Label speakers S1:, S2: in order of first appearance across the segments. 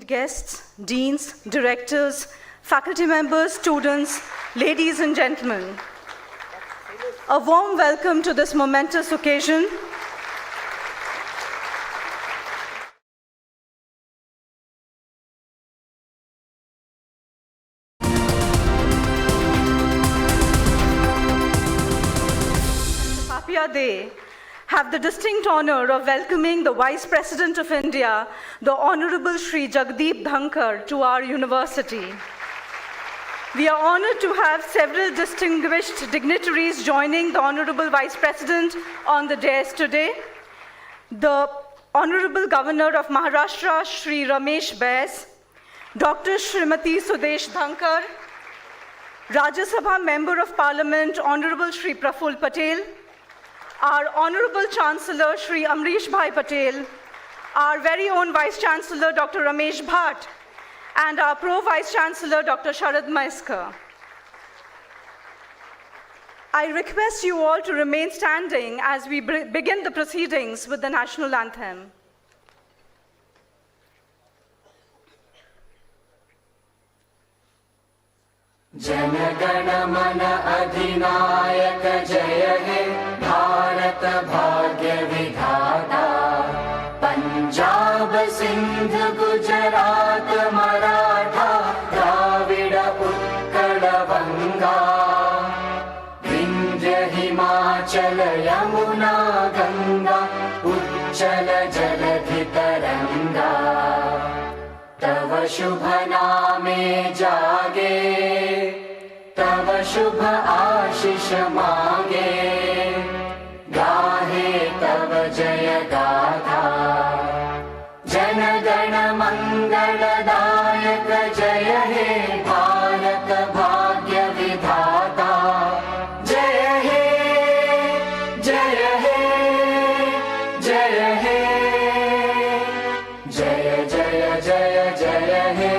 S1: guests, deans, directors, faculty members, students, ladies and gentlemen. A warm welcome to this momentous occasion. They have the distinct honor of welcoming the Vice President of India, the Honorable Shri Jagdeep Dhankar, to our university. We are honored to have several distinguished dignitaries joining the Honorable Vice President on the dais today. The Honorable Governor of Maharashtra, Shri Ramesh Bais, Dr. Shrimati Sudesh Dhankar, Rajya Sabha Member of Parliament, Honorable Shri Praful Patel, our Honorable Chancellor, Shri Amrish Bhai Patel, our very own Vice Chancellor, Dr. Ramesh Bhatt, and our Pro-Vice Chancellor, Dr. Sharad Maiskar. I request you all to remain standing as we begin the proceedings with the national anthem.
S2: Jana Gana मन अधिनायक जय हे भारत भाग्य विधाता पंजाब सिंध गुजरात मराठा द्राविड उत्कल बंगा विंध्य हिमाचल यमुना गंगा उच्चल जलधि तरंगा तव शुभ नामे जागे तव शुभ आशीष मांगे गाहे तव जय गाथा जन गण मंगलदायक जय हे भारत भाग्य विधाता जय हे जय हे जय हे जय जय जय जय हे.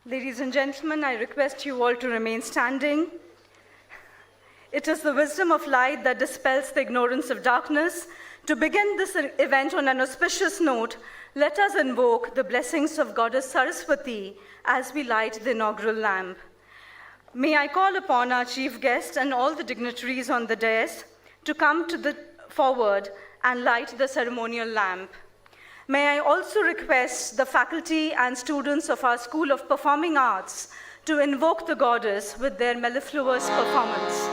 S1: Ladies and gentlemen, I request you all to remain standing. It is the wisdom of light that dispels the ignorance of darkness. To begin this event on an auspicious note, let us invoke the blessings of Goddess Saraswati as we light the inaugural lamp. May I call upon our chief guest and all the dignitaries on the dais to come to the forward and light the ceremonial lamp. May I also request the faculty and students of our School of Performing Arts to invoke the goddess with their mellifluous performance.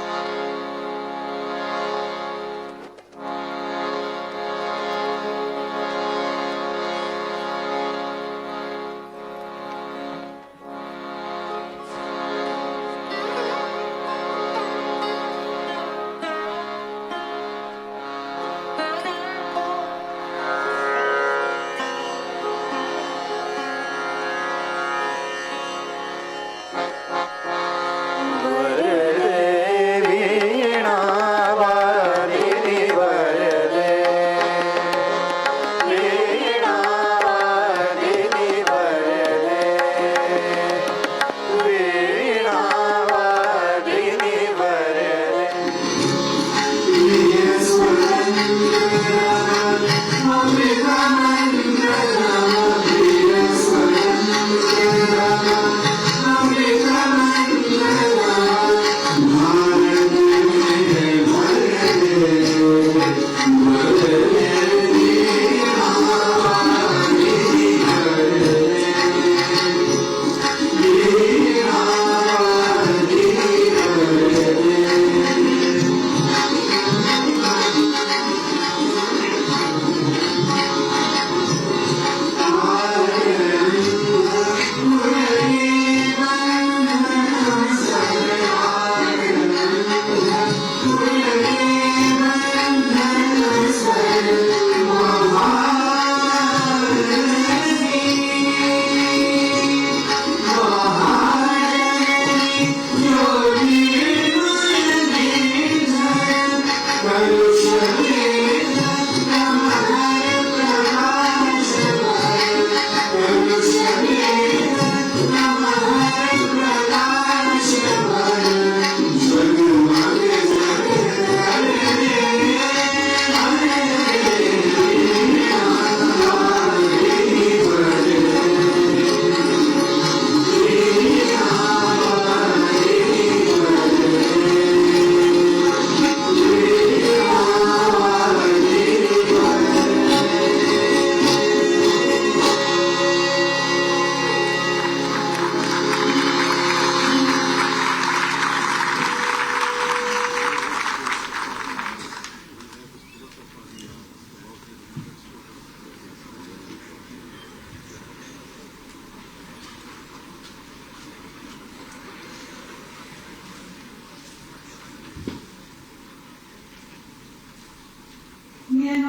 S3: वरदेवी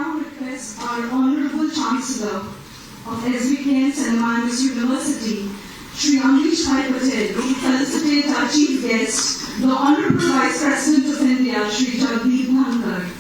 S1: now request our Honorable Chancellor of SVKM St. Emmanuel's University, Shri Amrish Bhai Patel, to felicitate our chief guest, the Honorable Vice President of India, Shri Jagdeep Dhankar.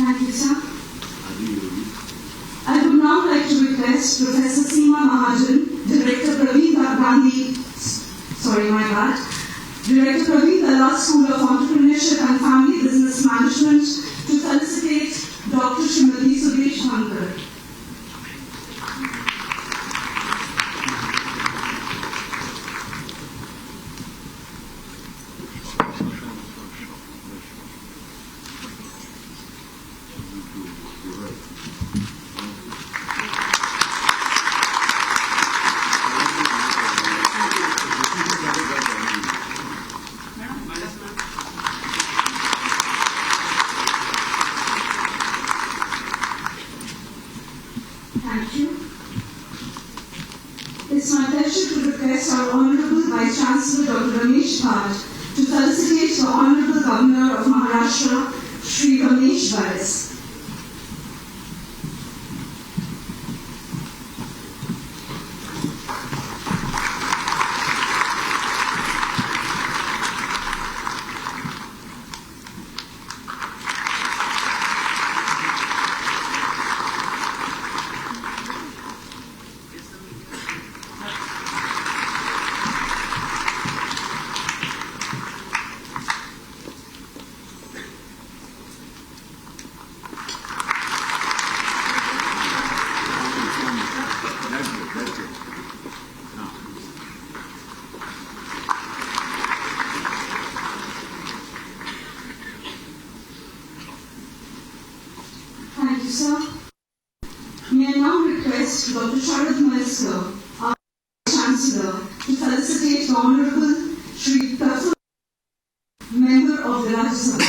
S1: Thank you, sir. I would now like to request Professor Seema Mahajan, Director Praveen Director Praveen Dalal School of Entrepreneurship and Family Business Management, to felicitate Dr. Srimati Sudesh Dhankar. Thank you. It's my pleasure to request our Honorable Vice Chancellor Dr. Ramesh Bhatt to felicitate the Honorable Governor of Maharashtra, Shri Ramesh Bais. Thank you, sir. May I now request Dr. Sharad Maiskar, our Chancellor, to felicitate the Honorable Shri Praful, Member of the Rajya Sabha.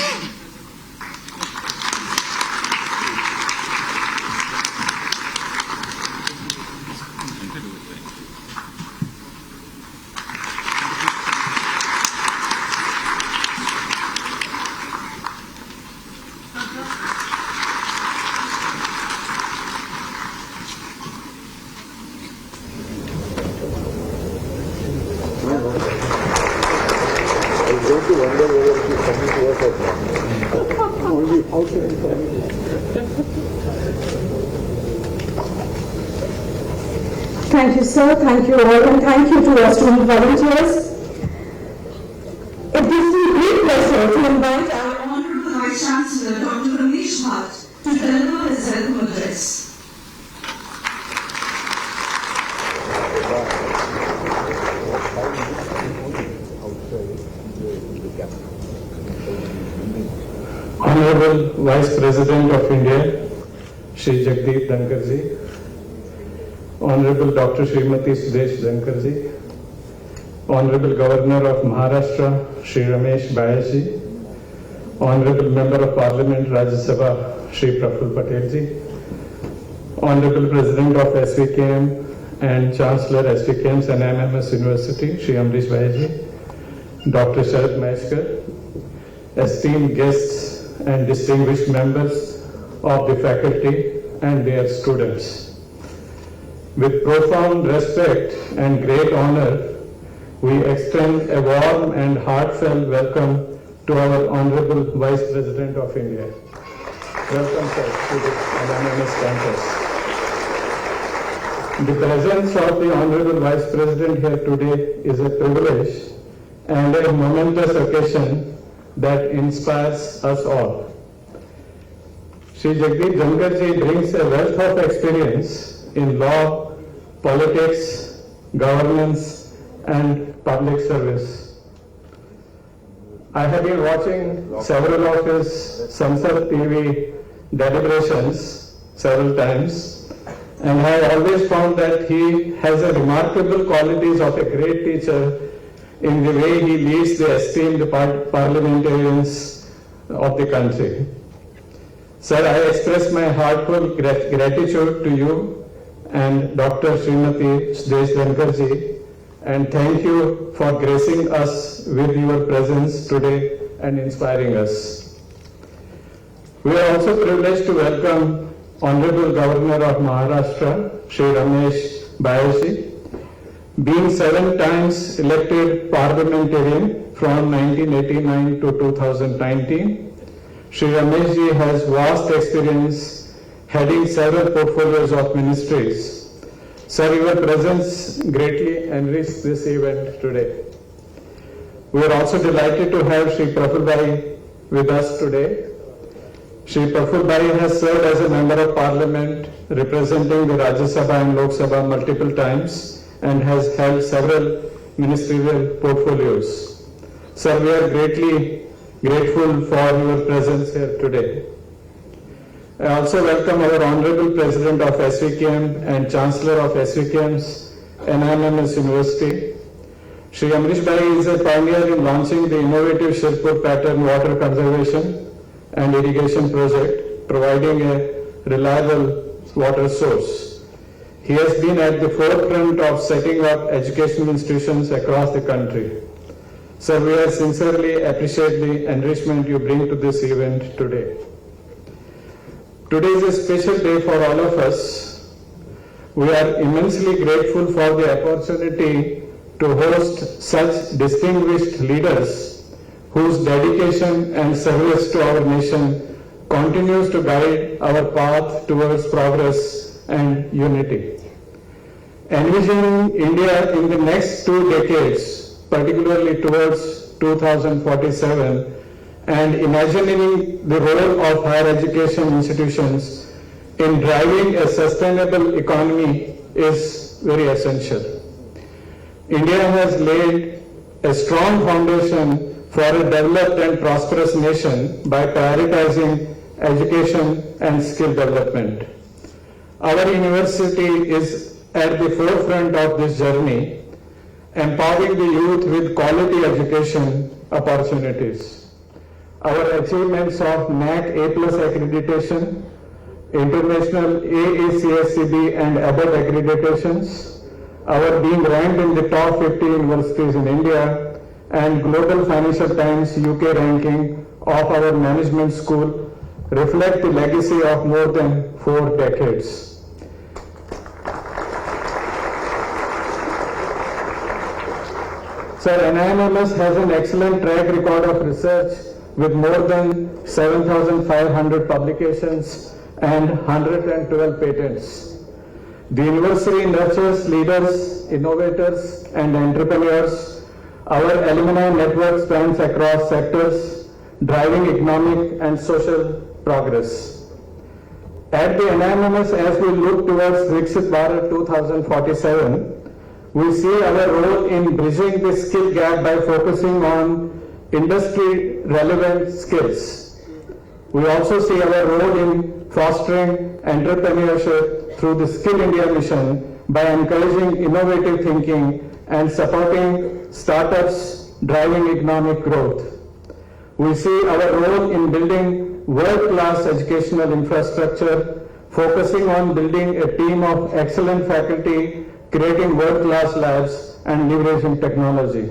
S3: Don't you wonder whether it is coming to us or not? Only how should we come?
S4: Thank you, sir. Thank you all, and thank you to our student volunteers. It gives me great pleasure to invite our
S1: Honorable Vice Chancellor Dr. Ramesh Bhatt to deliver his welcome address.
S5: Honorable Vice President of India, Shri Jagdeep Dhankar ji, Honorable Dr. Srimati Sudesh Dhankar ji, Honorable Governor of Maharashtra, Shri Ramesh Bais ji, Honorable Member of Parliament, Rajya Sabha, Shri Praful Patel ji, Honorable President of SVKM and Chancellor SVKM and MMS University, Shri Amrish Bhai ji, Dr. Sharad Maiskar, esteemed guests and distinguished members of the faculty and their students. With profound respect and great honor, we extend a warm and heartfelt welcome to our Honorable Vice President of India. Welcome, sir, to the MMS campus. The presence of the Honorable Vice President here today is a privilege and a momentous occasion that inspires us all. Shri Jagdeep Dhankar ji brings a wealth of experience in law, politics, governance, and public service. I have been watching several of his Sansad TV deliberations several times, and I have always found that he has a remarkable qualities of a great teacher in the way he leads the esteemed parliamentarians of the country. Sir, I express my heartfelt gratitude to you and Dr. Srimati Sudesh Dhankar ji, and thank you for gracing us with your presence today and inspiring us. We are also privileged to welcome Honorable Governor of Maharashtra, Shri Ramesh Bayas, being 7 times elected parliamentarian from 1989 to 2019. Shri Ramesh ji has vast experience heading several portfolios of ministries. Sir, your presence greatly enriched this event today. We are also delighted to have Shri Praful Bhai with us today. Shri Praful Bhai has served as a member of parliament representing the Rajya Sabha and Lok Sabha multiple times and has held several ministerial portfolios. Sir, we are greatly grateful for your presence here today. I also welcome our Honorable President of SVKM and Chancellor of SVKM's NIMS University. Shri Amrish Bhai is a pioneer in launching the innovative Shirpur pattern water conservation and irrigation project, providing a reliable water source. He has been at the forefront of setting up educational institutions across the country. Sir, we sincerely appreciate the enrichment you bring to this event today. Today is a special day for all of us. We are immensely grateful for the opportunity to host such distinguished leaders whose dedication and service to our nation continues to guide our path towards progress and unity. Envisioning India in the next 2 decades, particularly towards 2047, and imagining the role of higher education institutions in driving a sustainable economy is very essential. India has laid a strong foundation for a developed and prosperous nation by prioritizing education and skill development. Our university is at the forefront of this journey, empowering the youth with quality education opportunities. Our achievements of NAC A+ accreditation, international AACSCB and ABET accreditations, our being ranked in the top 50 universities in India, and Global Financial Times UK ranking of our management school reflect the legacy of more than 4 decades. Sir, NIMS has an excellent track record of research with more than 7,500 publications and 112 patents. The university nurtures leaders, innovators, and entrepreneurs. Our alumni network spans across sectors, driving economic and social progress. At the NIMS, as we look towards Viksit Bharat 2047, we see our role in bridging the skill gap by focusing on industry-relevant skills. We also see our role in fostering entrepreneurship through the Skill India mission by encouraging innovative thinking and supporting startups driving economic growth. We see our role in building world-class educational infrastructure, focusing on building a team of excellent faculty, creating world-class labs, and leveraging technology.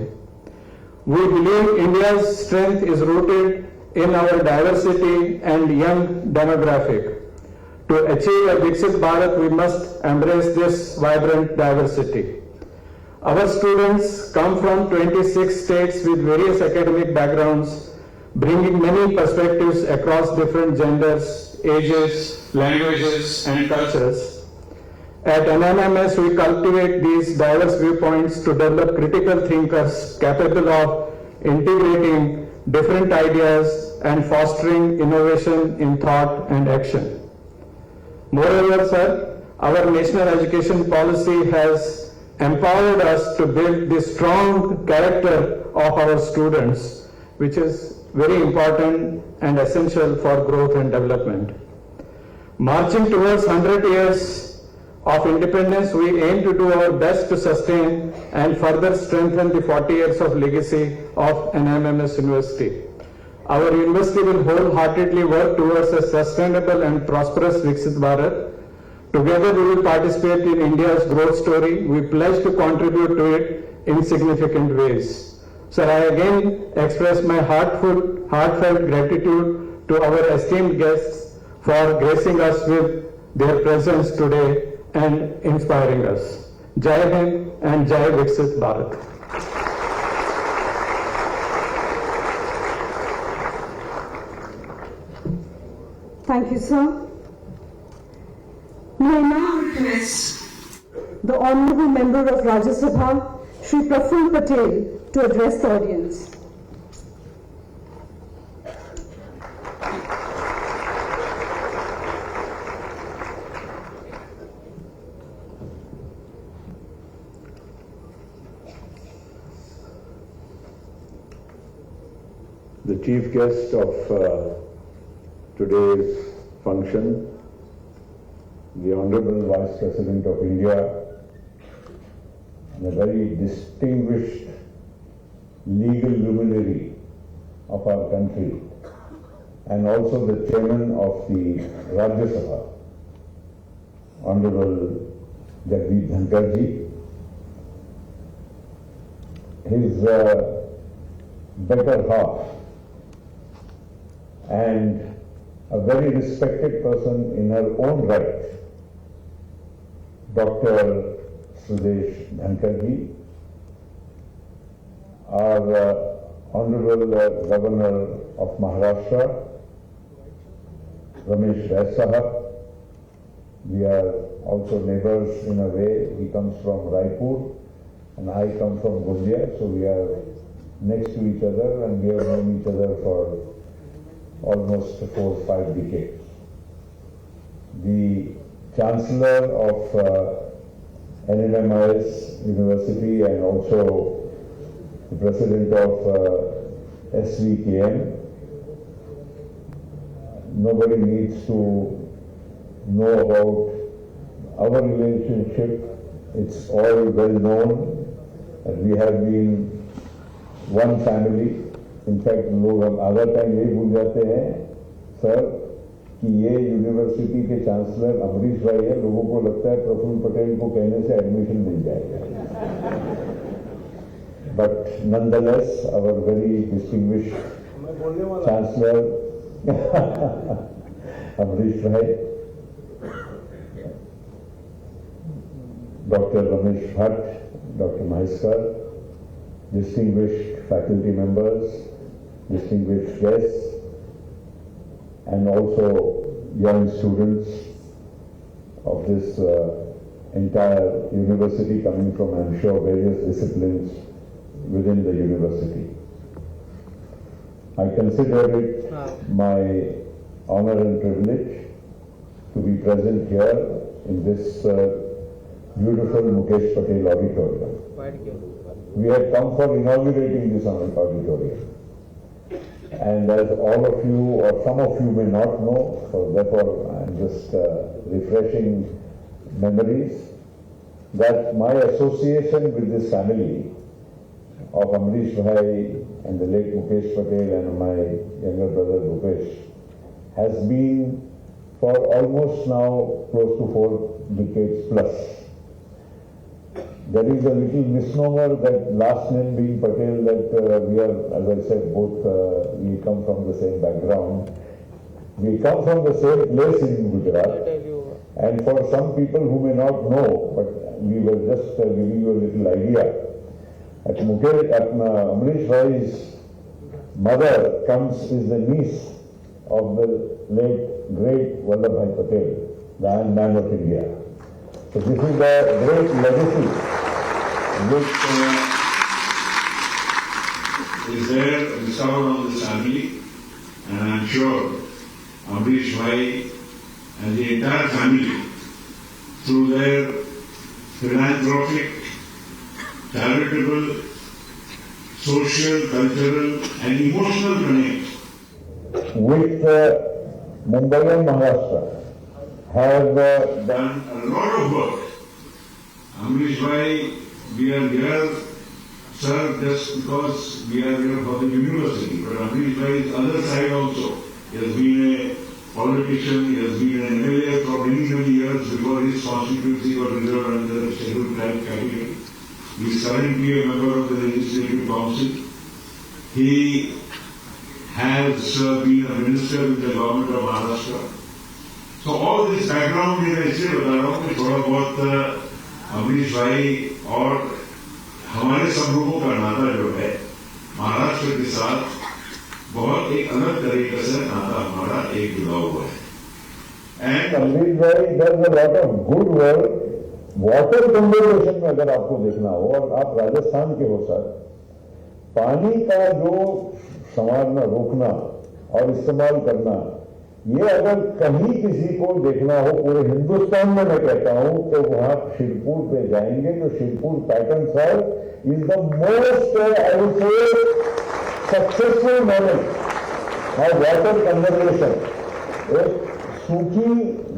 S5: We believe India's strength is rooted in our diversity and young demographic. To achieve a Viksit Bharat, we must embrace this vibrant diversity. Our students come from 26 states with various academic backgrounds, bringing many perspectives across different genders, ages, languages, and cultures. At NIMS, we cultivate these diverse viewpoints to develop critical thinkers capable of integrating different ideas and fostering innovation in thought and action. Moreover, sir, our national education policy has empowered us to build the strong character of our students, which is very important and essential for growth and development. Marching towards 100 years of independence, we aim to do our best to sustain and further strengthen the 40 years of legacy of NMMS University. Our university will wholeheartedly work towards a sustainable and prosperous Viksit Bharat. Together we will participate in India's growth story. We pledge to contribute to it in significant ways. Sir, I again express my heartfelt gratitude to our esteemed guests for gracing us with their presence today and inspiring us. Jai Hind and Jai Viksit Bharat.
S4: Thank you, sir. May I now request the Honourable Member of Rajya Sabha, Shri Praful Patel, to address the audience.
S3: The chief guest of today's function, the Honorable Vice President of India, and a very distinguished legal luminary of our country, and also the Chairman of the Rajya Sabha, Honorable Jagdeep Dhankar ji. His better half and a very respected person in her own right, Dr. Sudesh Dhankar ji, our Honorable Governor of Maharashtra, Ramesh Rai Sahab. We are also neighbors in a way. He comes from Raipur and I come from Gondia, so we are next to each other and we have known each other for almost 4 or 5 decades. The Chancellor of NMMS University and also the President of SVKM. Nobody needs to know about our relationship. It's all well known. We have been one family. In fact, लोग हम आधा time यही भूल जाते हैं sir कि ये university के चांसलर अमरीश भाई है. लोगों को लगता है प्रफुल्ल पटेल को कहने से एडमिशन मिल जाएगा. But nonetheless, our very distinguished Chancellor Amrish Bhai, Dr. Ramesh Bhatt, Dr. Maheshwar, distinguished faculty members, distinguished guests, and also young students of this entire university coming from, I'm sure, various disciplines within the university. I consider it my honor and privilege to be present here in this beautiful Mukesh Patel Auditorium. We had come for inaugurating this auditorium. And as all of you or some of you may not know, so therefore I'm just refreshing memories, that my association with this family of Amrish Bhai and the late Mukesh Patel and my younger brother Rupesh has been for almost now close to 4 decades plus. There is a little misnomer that last name being Patel, that we are, as I said, both we come from the same background. We come from the same place in Gujarat. And for some people who may not know, but we were just giving you a little idea. At Amrish Bhai's mother is the niece of the late, great Vallabhbhai Patel, the Iron Man of India. So this is a great legacy which
S6: is there bestowed on this family, And I'm sure Amrish Bhai and the entire family, through their philanthropic, charitable, social, cultural and emotional connect
S3: with Mumbai and Maharashtra have
S6: done a lot of work. Amrish Bhai, we are here, sir, just because we are here for the university, but Amrish Bhai's other side also. He has been a politician, he has been an MLA for many, many years before his constituency was reserved under the scheduled tribe category. He is currently a member of the Legislative Council. He has been a minister in the government of Maharashtra. So all this background मैं इसलिए बता रहा हूँ कि थोड़ा बहुत अमरीश भाई और हमारे सब लोगों का नाता जो है महाराष्ट्र के साथ बहुत एक अलग तरीके से नाता हमारा एक जुड़ा हुआ है.
S3: And Amrish Bhai does a lot of good work. Water conservation में अगर आपको देखना हो और आप राजस्थान के हो सर, पानी का जो संवारना, रोकना और इस्तेमाल करना, ये अगर कहीं किसी को देखना हो पूरे हिंदुस्तान में, मैं कहता हूं तो वहां शिरपुर पे जाएंगे तो Shirpur pattern sir is the most I would say successful model of water conservation. एक सूखी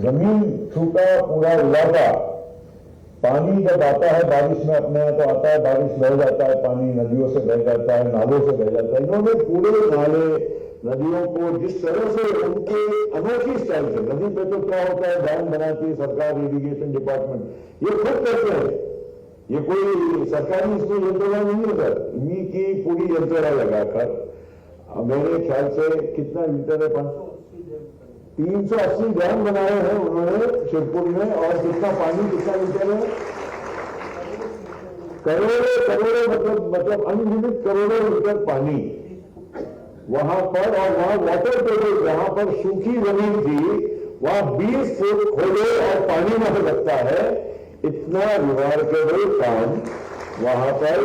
S3: जमीन, सूखा पूरा इलाका, पानी जब आता है बारिश में अपने यहाँ तो आता है, बारिश बह जाता है, पानी नदियों से बह जाता है, नालों से बह जाता है. इन्होंने पूरे नाले नदियों को जिस तरह से उनके अनोखी स्टाइल से, नदी पे तो क्या होता है, डैम बनाती है सरकार, इरिगेशन डिपार्टमेंट, ये खुद करते हैं. ये कोई सरकारी इसमें यंत्रणा नहीं है सर, इन्हीं की पूरी यंत्रणा लगाकर मेरे ख्याल से कितना लीटर है, 380 डैम बनाए हैं उन्होंने शिवपुर में. और कितना पानी, कितना लीटर है, करोड़ों मतलब अनगिनत करोड़ों लीटर पानी वहां पर. और वहां वाटर टेबल, जहां पर सूखी जमीन थी वहां 20 फुट खोले और पानी वहां लगता है. इतना रिमार्केबल काम वहां पर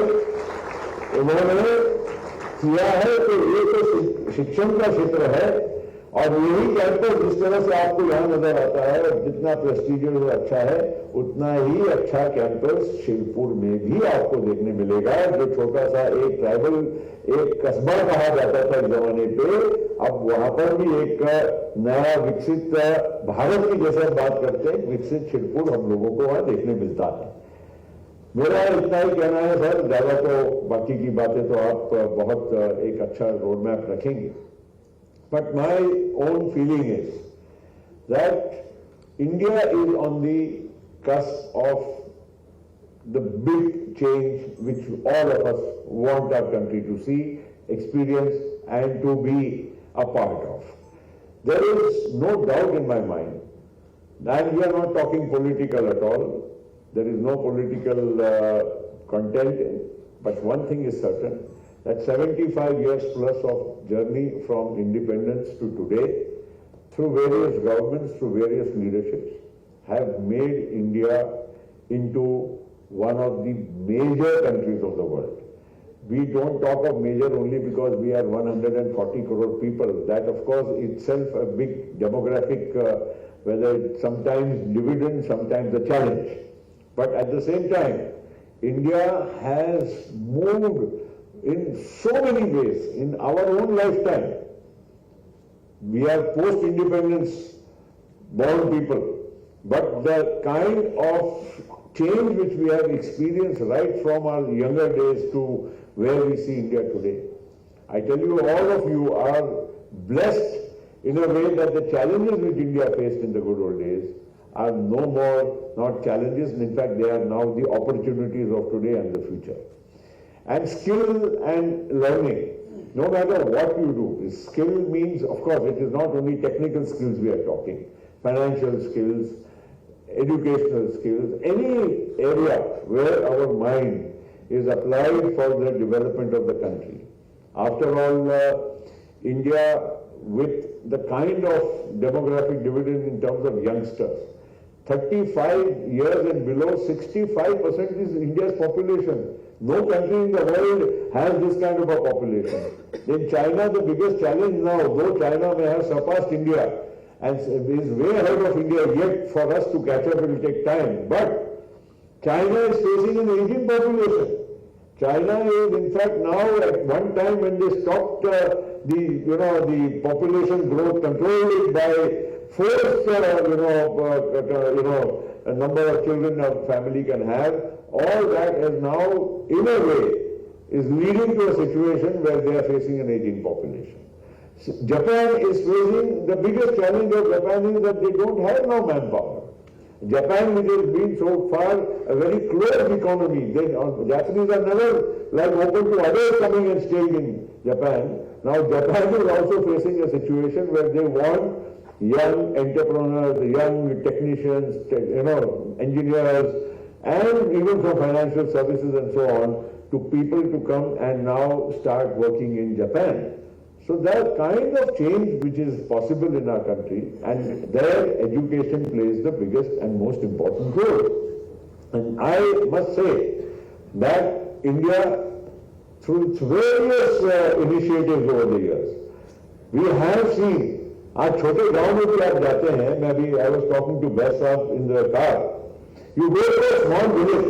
S3: उन्होंने किया है. तो ये तो शिक्षण का क्षेत्र है. और यही कैंपस जिस तरह से आपको यहां नजर आता है, जितना प्रेस्टीजियस और अच्छा है, उतना ही अच्छा कैंपस शिवपुर में भी आपको देखने मिलेगा. जो छोटा सा एक ट्राइबल, एक कस्बा कहा जाता था इस जमाने पे, अब वहां पर भी एक नया विकसित भारत की जैसे बात करते हैं, विकसित शिवपुर हम लोगों को वहां देखने मिलता है. मेरा इतना ही कहना है सर, ज्यादा तो बाकी की बातें तो आप बहुत एक अच्छा रोड मैप रखेंगे. But my own feeling is that India is on the cusp of the big change which all of us want our country to see, experience and to be a part of. There is no doubt in my mind, and we are not talking political at all. There is no political content, but one thing is certain, that 75 years plus of journey from independence to today, through various governments, through various leaderships, have made India into one of the major countries of the world. We don't talk of major only because we are 140 crore people. That of course itself a big demographic, whether it's sometimes dividend, sometimes a challenge. But at the same time, India has moved in so many ways in our own lifetime. We are post-independence born people, but the kind of change which we have experienced right from our younger days to where we see India today, I tell you, all of you are blessed in a way that the challenges which India faced in the good old days are no more not challenges, and in fact they are now the opportunities of today and the future. And skill and learning, no matter what you do, skill means, of course, it is not only technical skills we are talking, financial skills, educational skills, any area where our mind is applied for the development of the country. After all, India, with the kind of demographic dividend in terms of youngsters, 35 years and below, 65% is India's population. No country in the world has this kind of a population. In China, the biggest challenge now, though China may have surpassed India and is way ahead of India, yet for us to catch up it will take time. But China is facing an aging population. China is, in fact, now at one time when they stopped the population growth, controlled it by forced, a number of children a family can have. All that has now, in a way, is leading to a situation where they are facing an aging population. Japan is facing, the biggest challenge of Japan is that they don't have now manpower. Japan, which has been so far a very closed economy, Japanese are never like open to others coming and staying in Japan. Now Japan is also facing a situation where they want young entrepreneurs, young technicians, engineers, and even from financial services and so on, to people to come and now start working in Japan. So that kind of change which is possible in our country, and there education plays the biggest and most important role. And I must say that India, through its various initiatives over the years, we have seen, आज छोटे गांव में भी आप जाते हैं, मैं अभी I was talking to Bess साहब in the car, you go to a small village,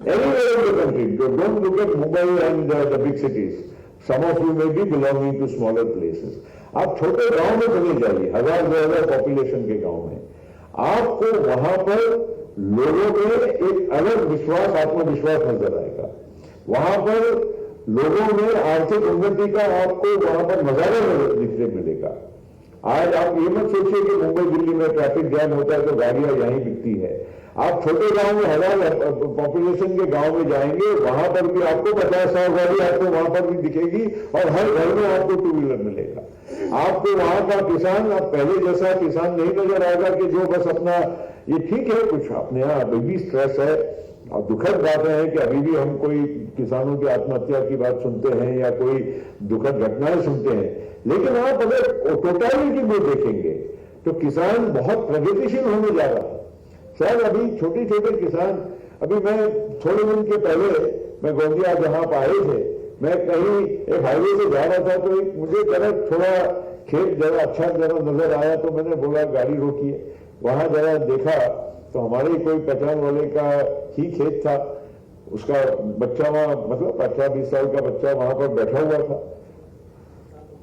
S3: anywhere in the country, don't look at Mumbai and the big cities. Some of you may be belonging to smaller places. आप छोटे गांव में चले जाइए, 1000-2000 population के गांव में, आपको वहां पर लोगों में एक अलग विश्वास, आत्मविश्वास नजर आएगा. वहां पर लोगों में आर्थिक उन्नति का आपको वहां पर नजारा दिखने मिलेगा. आज आप ये मत सोचिए कि मुंबई दिल्ली में ट्रैफिक जैम होता है तो गाड़ियां यहीं बिकती है. आप छोटे गांव में 1000 पॉपुलेशन के गांव में जाएंगे, वहां पर भी आपको 50-100 गाड़ी आपको वहां पर भी दिखेगी और हर घर में आपको 2 व्हीलर मिलेगा. आपको वहां का किसान अब पहले जैसा किसान नहीं नजर आएगा कि जो बस अपना, ये ठीक है कुछ अपने यहाँ अभी भी स्ट्रेस है और दुखद बात है कि अभी भी हम कोई किसानों की आत्महत्या की बात सुनते हैं या कोई दुखद घटनाएं सुनते हैं, लेकिन आप अगर टोटालिटी में देखेंगे तो किसान बहुत प्रगतिशील होने जा रहा है. सर अभी छोटे छोटे किसान, अभी मैं थोड़े दिन के पहले मैं गोंदिया जहां पर आए थे, मैं कहीं एक हाईवे से जा रहा था तो मुझे जरा थोड़ा खेत जरा अच्छा जरा नजर आया तो मैंने बोला गाड़ी रोकिए. वहां जरा देखा तो हमारे कोई पहचान वाले का ही खेत था, उसका बच्चा वहां मतलब 18-20 साल का बच्चा वहां पर बैठा हुआ था.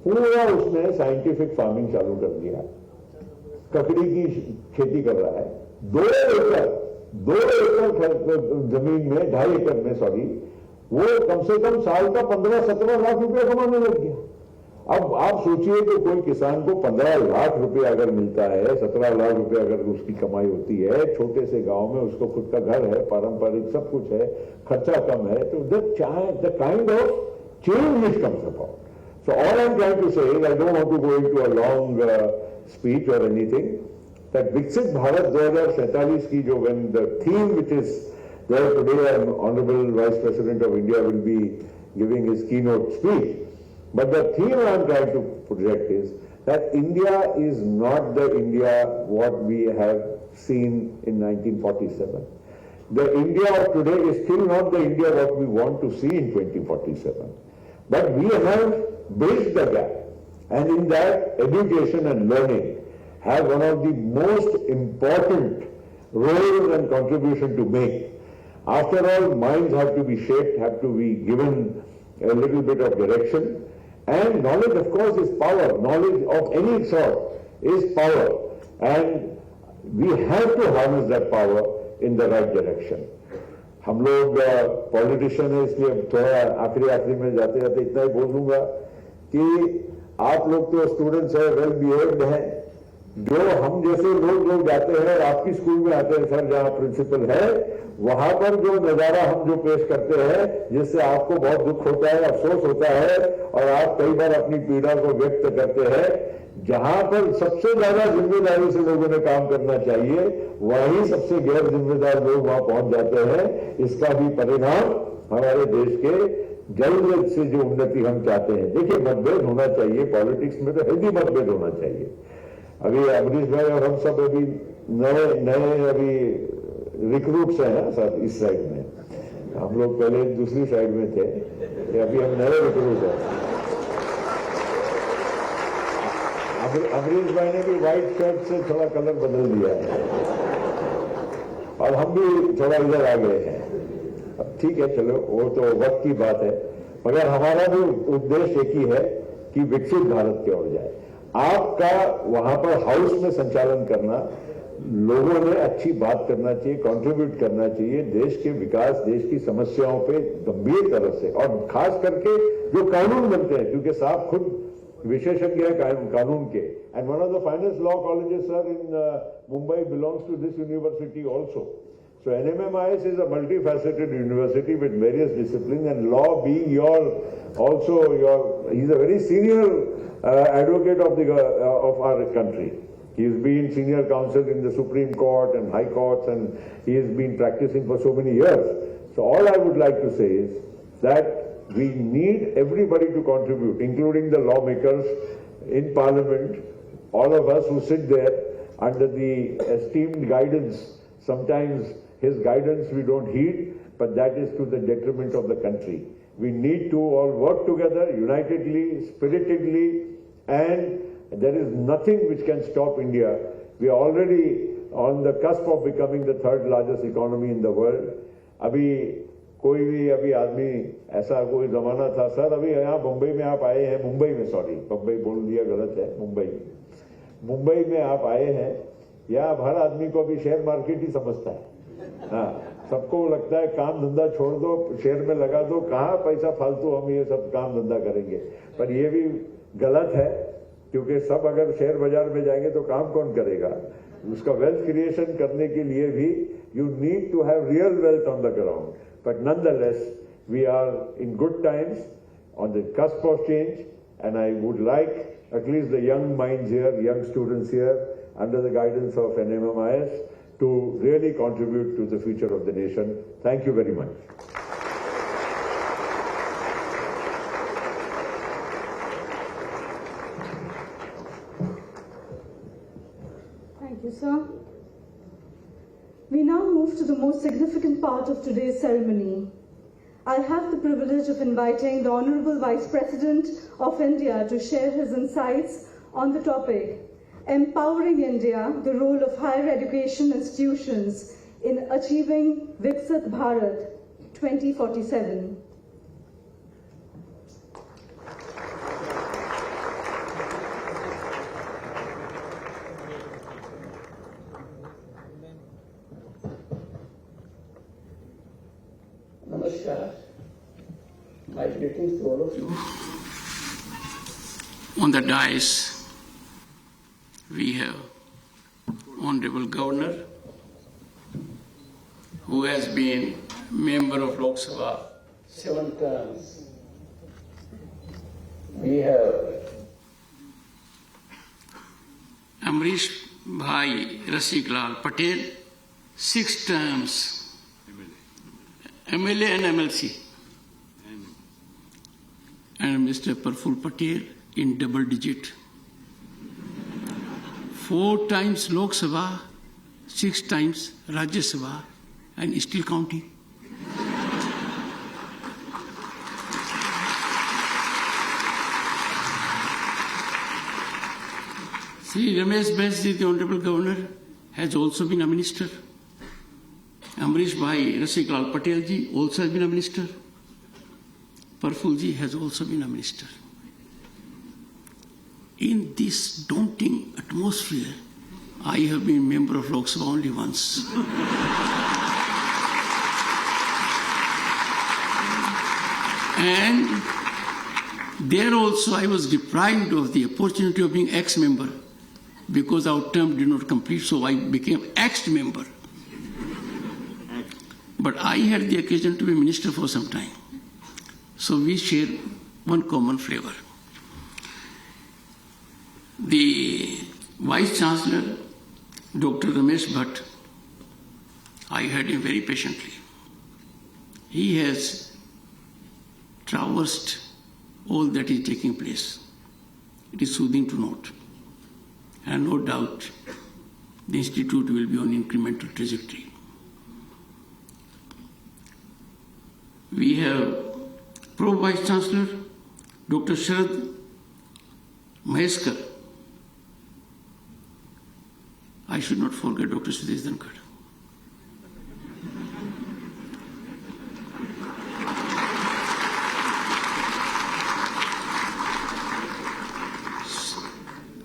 S3: पूरा उसने साइंटिफिक फार्मिंग चालू कर दिया, ककड़ी की खेती कर रहा है. 2 एकड़ जमीन में, 2.5 एकड़ में सॉरी, वो कम से कम साल का 15-17 लाख रुपया कमाने लग गया. अब आप सोचिए कि कोई किसान को 15 लाख रुपया अगर मिलता है, 17 लाख रुपया अगर उसकी कमाई होती है, छोटे से गांव में उसको खुद का घर है, पारंपरिक सब कुछ है, खर्चा कम है, तो the kind of change which comes about. So all I'm trying to say is, I don't want to go into a long speech or anything, that Viksit Bharat 2047 की जो, when the theme which is there today, and Honorable Vice President of India will be giving his keynote speech, but the theme I'm trying to project is that India is not the India what we have seen in 1947. The India of today is still not the India what we want to see in 2047. But we have bridged the gap, and in that education and learning have one of the most important roles and contribution to make. After all, minds have to be shaped, have to be given a little bit of direction, and knowledge of course is power. Knowledge of any sort is power, and we have to harness that power in the right direction. हम लोग politician है, इसलिए थोड़ा आखिरी में जाते जाते इतना ही बोल दूंगा कि आप लोग तो स्टूडेंट्स है, वेल बिहेव्ड हैं. जो हम जैसे लोग जाते हैं और आपकी स्कूल में आते हैं सर, जहाँ प्रिंसिपल है, वहां पर जो नजारा हम जो पेश करते हैं, जिससे आपको बहुत दुख होता है, अफसोस होता है, और आप कई बार अपनी पीड़ा को व्यक्त करते हैं. जहां पर सबसे ज्यादा जिम्मेदारी से लोगों ने काम करना चाहिए, वहीं सबसे गैर जिम्मेदार लोग वहां पहुंच जाते हैं. इसका भी परिणाम हमारे देश के जल्द से जो उन्नति हम चाहते हैं. देखिए, मतभेद होना चाहिए, पॉलिटिक्स में तो हेल्दी मतभेद होना चाहिए. अभी अमरीश भाई और हम सब अभी नए अभी रिक्रूट्स हैं सर इस साइड में, हम लोग पहले दूसरी साइड में थे, अभी हम नए रिक्रूट हैं। अमरीश भाई ने भी व्हाइट शर्ट से थोड़ा कलर बदल दिया है और हम भी थोड़ा इधर आ गए हैं। अब ठीक है, चलो वो तो वक्त की बात है, मगर हमारा भी उद्देश्य एक ही है कि विकसित भारत की ओर जाए। आपका वहां पर हाउस में संचालन करना, लोगों ने अच्छी बात करना चाहिए, कंट्रीब्यूट करना चाहिए देश के विकास, देश की समस्याओं पे गंभीर तरह से, और खास करके जो कानून बनते हैं, क्योंकि साहब खुद विशेषज्ञ है कानून के, and one of the finest law colleges sir in Mumbai belongs to this university also. So NMMIS is a multifaceted university with various disciplines, and law being he's a very senior advocate of our country. He's been senior counsel in the Supreme Court and High Courts, and he has been practicing for so many years. So all I would like to say is that we need everybody to contribute, including the lawmakers in Parliament, all of us who sit there under the esteemed guidance. Sometimes his guidance we don't heed, but that is to the detriment of the country. We need to all work together unitedly, spiritedly, and there is nothing which can stop India. We are already on the cusp of becoming the third largest economy in the world. अभी आदमी ऐसा कोई जमाना था sir, अभी यहाँ मुंबई में आप आए हैं, मुंबई बोल दिया गलत है, मुंबई में आप आए हैं, या हर आदमी को अभी शेयर मार्केट ही समझता है। हाँ, सबको लगता है काम धंधा छोड़ दो, शेयर में लगा दो, कहाँ पैसा फालतू हम ये सब काम धंधा करेंगे, पर ये भी गलत है, क्योंकि सब अगर शेयर बाजार में जाएंगे तो काम कौन करेगा? उसका वेल्थ क्रिएशन करने के लिए भी you need to have real wealth on the ground. But nonetheless, we are in good times, on the cusp of change, and I would like at least the young minds here, young students here, under the guidance of NMMIS, to really contribute to the future of the nation. Thank you very much.
S4: Thank you, sir. We now move to the most significant part of today's ceremony. I have the privilege of inviting the Honorable Vice President of India to share his insights on the topic, Empowering India, the role of higher education institutions in achieving Viksit Bharat 2047.
S7: Namaskar. My greetings to all of you. On the dais, we have Honorable Governor, who has been member of Lok Sabha 7 terms. We have Amrish Bhai Rasiklal Patel, 6 terms. MLA and MLC. And Mr. Praful Patel in double digit. 4 times Lok Sabha, 6 times Rajya Sabha, and still counting. See, Ramesh Bansal, the Honorable Governor, has also been a minister. Amrish Bhai Rasiklal Patel ji also has been a minister. Praful ji has also been a minister. In this daunting atmosphere, I have been member of Lok Sabha only once. And there also I was deprived of the opportunity of being ex-member because our term did not complete, so I became ex-member. But I had the occasion to be minister for some time. So we share one common flavor. The Vice Chancellor, Dr. Ramesh Bhatt, I heard him very patiently. He has traversed all that is taking place. It is soothing to note. And no doubt the Institute will be on incremental trajectory. we have Pro Vice Chancellor Dr. Sharad Maheskar. I should not forget Dr. Sudesh Dhankar.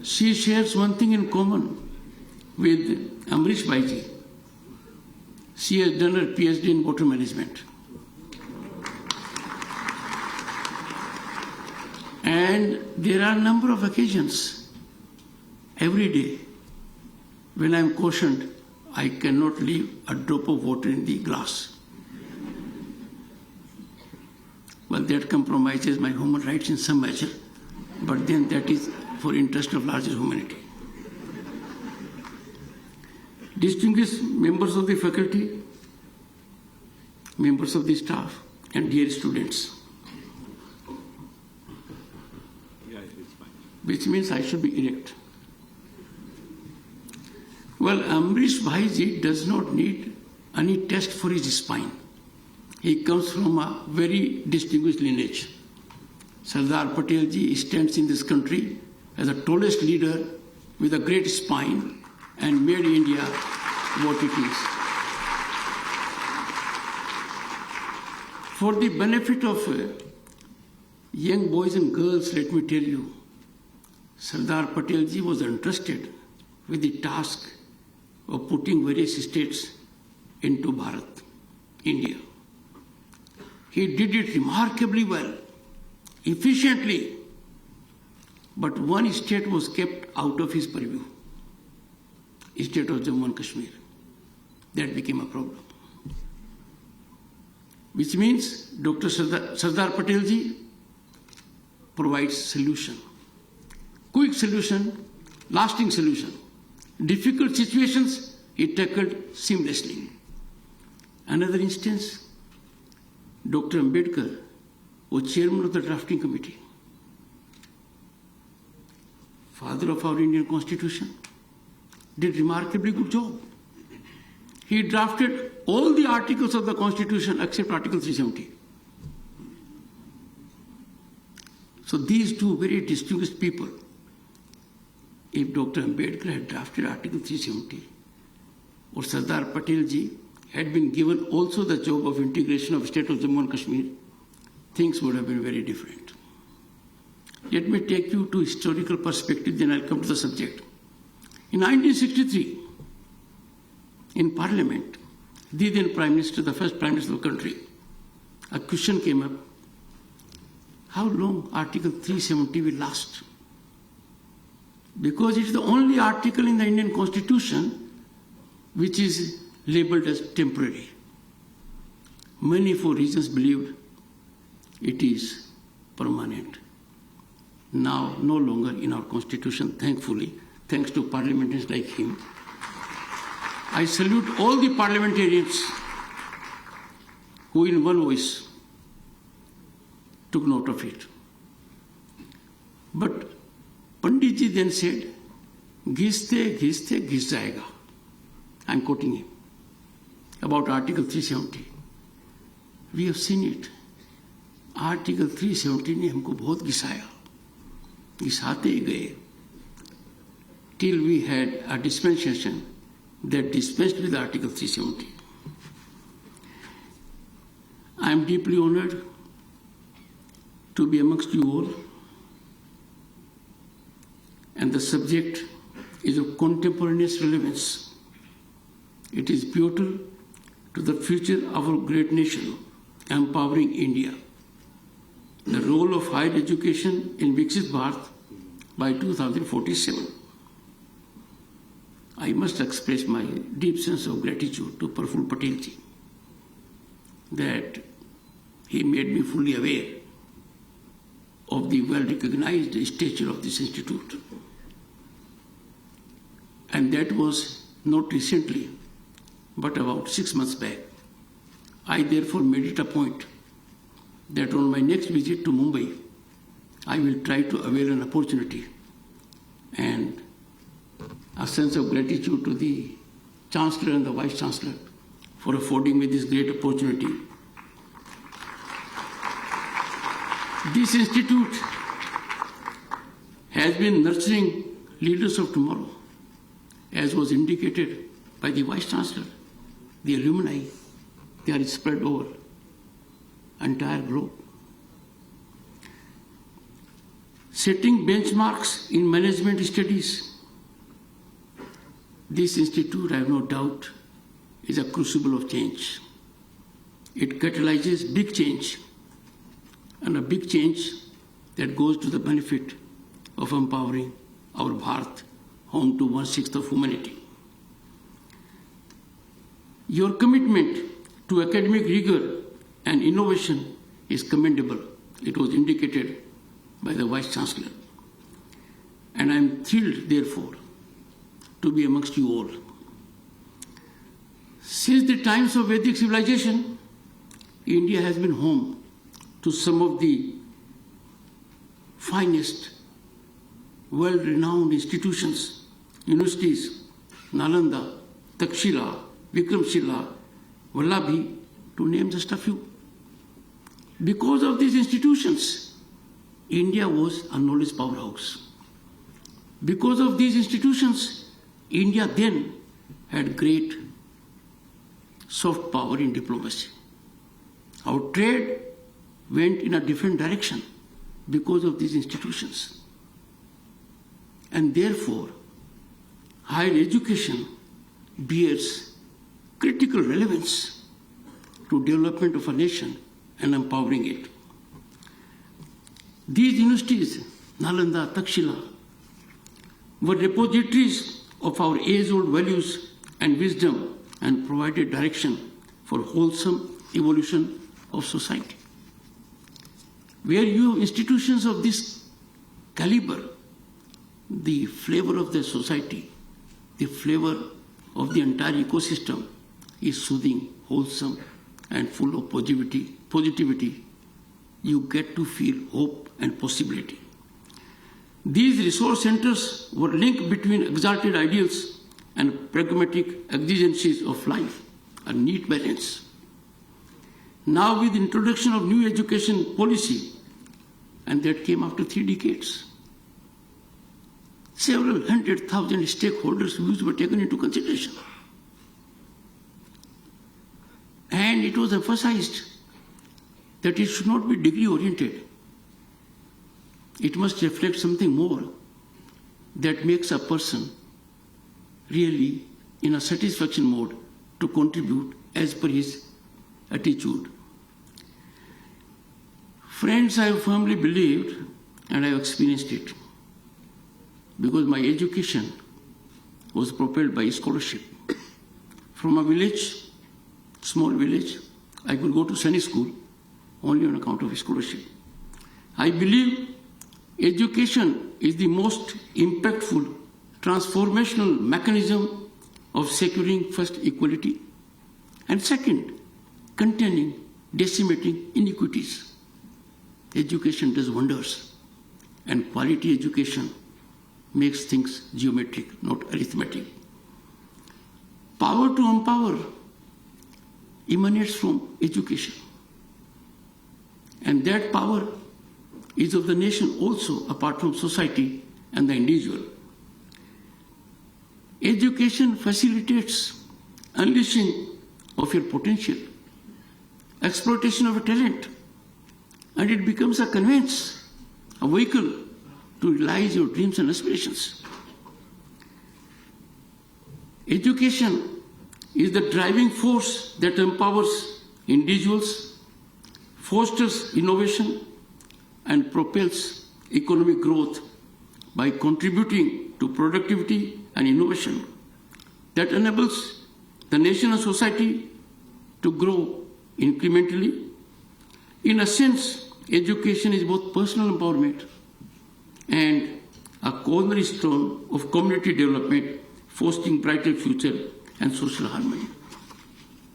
S7: She shares one thing in common with Amrish Bhaiji. She has done her PhD in water management. And there are a number of occasions every day when I am cautioned I cannot leave a drop of water in the glass. Well, that compromises my human rights in some measure, but then that is for interest of larger humanity. Distinguished members of the faculty, members of the staff, and dear students. Which means I should be erect. Well, Amrish Bhaiji does not need any test for his spine. He comes from a very distinguished lineage. Sardar Patel ji stands in this country as the tallest leader with a great spine and made India what it is. For the benefit of young boys and girls, let me tell you, Sardar Patel ji was entrusted with the task of putting various states into Bharat, India. He did it remarkably well, efficiently, but one state was kept out of his purview, state of Jammu and Kashmir. That became a problem. Which means Dr. Sardar Patel ji provides solution. Quick solution, lasting solution. Difficult situations, he tackled seamlessly. Another instance, Dr. Ambedkar was chairman of the drafting committee. Father of our Indian Constitution, did remarkably good job. He drafted all the articles of the Constitution except Article 370. So these two very distinguished people, if Dr. Ambedkar had drafted Article 370, or Sardar Patel ji had been given also the job of integration of state of Jammu and Kashmir, things would have been very different. Let me take you to historical perspective, then I'll come to the subject. In 1963, in Parliament, the then Prime Minister, the first Prime Minister of the country, a question came up, how long Article 370 will last? Because it is the only article in the Indian Constitution which is labeled as temporary. Many for reasons believed it is permanent. Now, no longer in our Constitution, thankfully, thanks to parliamentarians like him. I salute all the parliamentarians who in one voice took note of it. But Pandit ji then said, "Ghiste, ghiste, ghis jayega." I'm quoting him about Article 370. We have seen it. Article 370 ने हमको बहुत घिसाया, घिसाते ही गए, till we had a dispensation that dispensed with Article 370. I am deeply honored to be amongst you all, and the subject is of contemporaneous relevance. It is pivotal to the future of our great nation, empowering India. The role of higher education in Viksit Bharat by 2047. I must express my deep sense of gratitude to Praful Patel ji that he made me fully aware of the well-recognized stature of this institute. And that was not recently, but about 6 months back. I therefore made it a point that on my next visit to Mumbai, I will try to avail an opportunity and a sense of gratitude to the Chancellor and the Vice Chancellor for affording me this great opportunity This institute has been nurturing leaders of tomorrow, as was indicated by the Vice Chancellor. The alumni, they are spread over entire globe. Setting benchmarks in management studies, this institute, I have no doubt, is a crucible of change. It catalyzes big change, and a big change that goes to the benefit of empowering our Bharat, home to 1/6 of humanity. Your commitment to academic rigor and innovation is commendable. It was indicated by the Vice Chancellor. And I am thrilled, therefore, to be amongst you all. Since the times of Vedic civilization, India has been home to some of the finest, world-renowned institutions, universities, Nalanda, Takshila, Vikramshila, Vallabhi, to name just a few. Because of these institutions, India was a knowledge powerhouse. Because of these institutions, India then had great soft power in diplomacy. Our trade went in a different direction because of these institutions. And therefore, higher education bears critical relevance to development of a nation and empowering it. These universities, Nalanda, Takshila, were repositories of our age-old values and wisdom and provided direction for wholesome evolution of society. Where you have institutions of this caliber, the flavor of the society, the flavor of the entire ecosystem is soothing, wholesome, and full of positivity. You get to feel hope and possibility. These resource centers were linked between exalted ideals and pragmatic exigencies of life, a neat balance. Now with the introduction of new education policy, and that came after 3 decades, several 100,000 stakeholders' views were taken into consideration. And it was emphasized that it should not be degree oriented. It must reflect something more that makes a person really in a satisfaction mode to contribute as per his attitude. Friends, I have firmly believed, and I have experienced it, because my education was propelled by scholarship. From a village, small village, I could go to Sunday school only on account of scholarship. I believe education is the most impactful transformational mechanism of securing first equality and second, containing, decimating inequities. Education does wonders, and quality education makes things geometric, not arithmetic. Power to empower emanates from education. And that power is of the nation also, apart from society and the individual. Education facilitates unleashing of your potential, exploitation of a talent, and it becomes a conveyance, a vehicle to realize your dreams and aspirations. Education is the driving force that empowers individuals, fosters innovation, and propels economic growth by contributing to productivity and innovation that enables the nation and society to grow incrementally. In a sense, education is both personal empowerment and a cornerstone of community development, fostering brighter future and social harmony.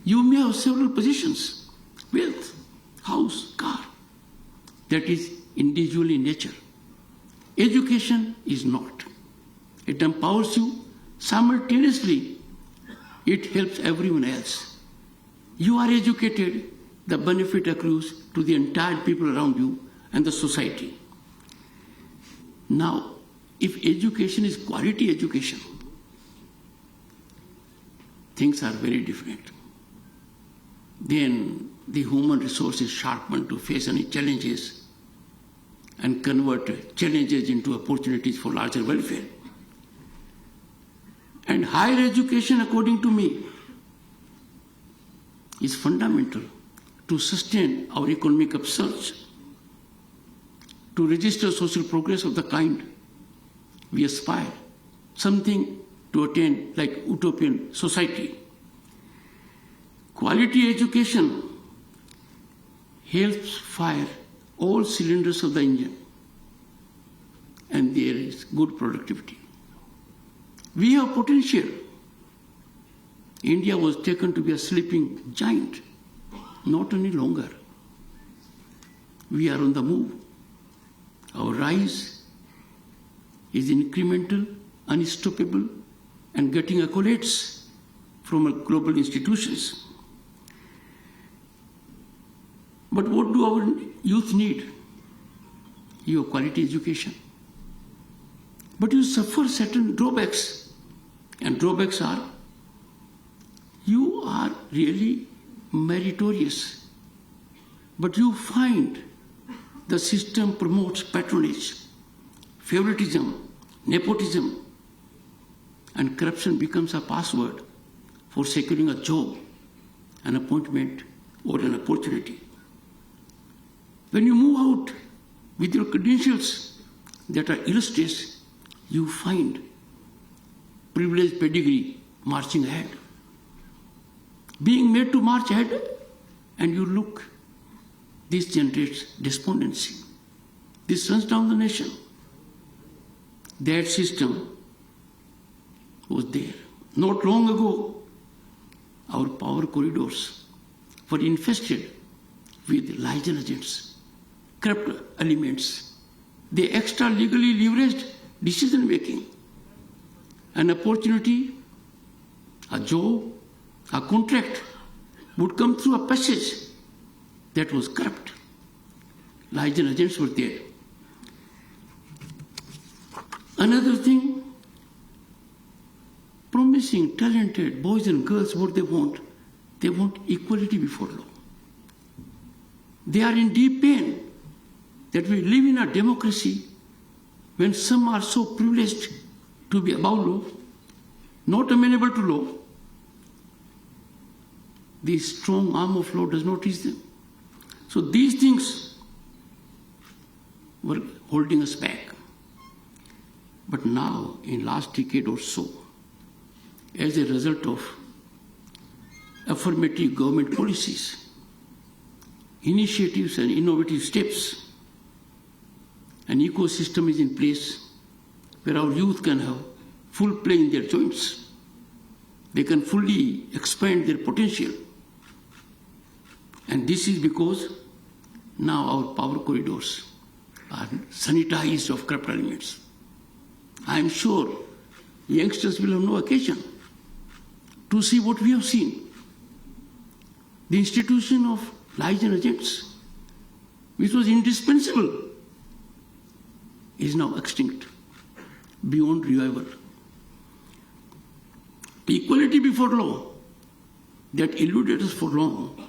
S7: You may have several positions, wealth, house, car, that is individual in nature. Education is not. It empowers you. Simultaneously, it helps everyone else. You are educated, the benefit accrues to the entire people around you, and the society. Now, if education is quality education, things are very different. Then the human resource is sharpened to face any challenges and convert challenges into opportunities for larger welfare. And higher education, according to me, is fundamental to sustain our economic upsurge, to register social progress of the kind we aspire, something to attain like utopian society. Quality education helps fire all cylinders of the engine, and there is good productivity. We have potential. India was taken to be a sleeping giant, not any longer. We are on the move. Our rise is incremental, unstoppable, and getting accolades from global institutions. But what do our youth need? Your quality education. But you suffer certain drawbacks, and drawbacks are you are really meritorious, but you find the system promotes patronage, favoritism, nepotism, and corruption becomes a password for securing a job, an appointment, or an opportunity. When you move out with your credentials that are illustrious, you find privileged pedigree marching ahead. Being made to march ahead, and you look, this generates despondency. This runs down the nation. That system was there. Not long ago, our power corridors were infested with liaison agents, corrupt elements. They extra legally leveraged decision making. An opportunity, a job, a contract would come through a passage that was corrupt. Liaison agents were there. Another thing, promising talented boys and girls what they want equality before law. They are in deep pain that we live in a democracy when some are so privileged to be above law, not amenable to law. The strong arm of law does not reach them. So these things were holding us back. But now, in last decade or so, as a result of affirmative government policies, initiatives and innovative steps, an ecosystem is in place where our youth can have full play in their joints. They can fully expand their potential. And this is because now our power corridors are sanitized of corrupt elements. I am sure youngsters will have no occasion to see what we have seen. The institution of liaison agents, which was indispensable, is now extinct, beyond revival. Equality before law, that eluded us for long,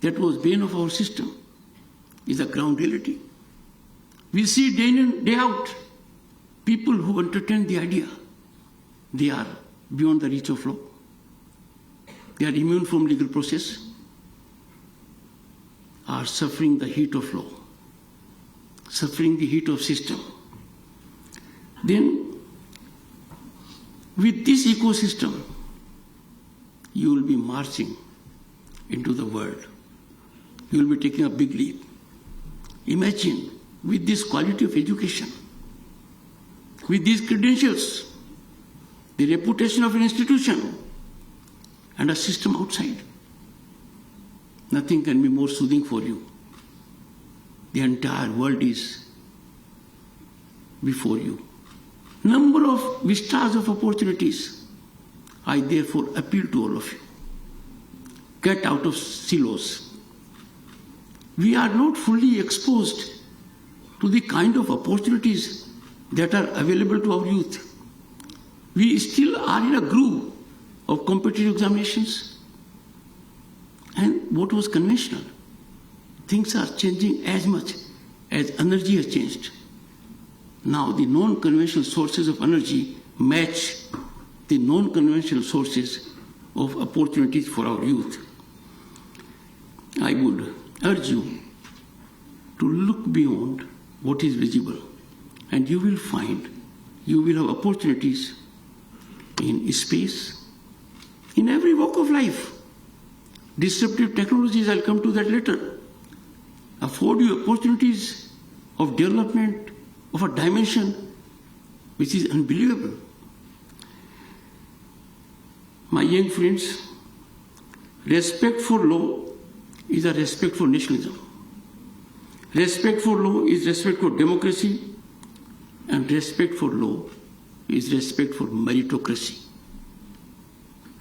S7: that was bane of our system, is a ground reality. We see day in and day out people who entertain the idea they are beyond the reach of law. They are immune from legal process, are suffering the heat of law, suffering the heat of system. Then, with this ecosystem, you will be marching into the world. You will be taking a big leap. Imagine, with this quality of education, with these credentials, the reputation of an institution, and a system outside, nothing can be more soothing for you. The entire world is before you. Number of vistas of opportunities. I therefore appeal to all of you. Get out of silos. We are not fully exposed to the kind of opportunities that are available to our youth. We still are in a groove of competitive examinations. And what was conventional? Things are changing as much as energy has changed. Now the non-conventional sources of energy match the non-conventional sources of opportunities for our youth. I would urge you to look beyond what is visible, and you will find you will have opportunities in space, in every walk of life. Disruptive technologies, I'll come to that later, afford you opportunities of development of a dimension which is unbelievable. My young friends, respect for law is a respect for nationalism. Respect for law is respect for democracy, and respect for law is respect for meritocracy.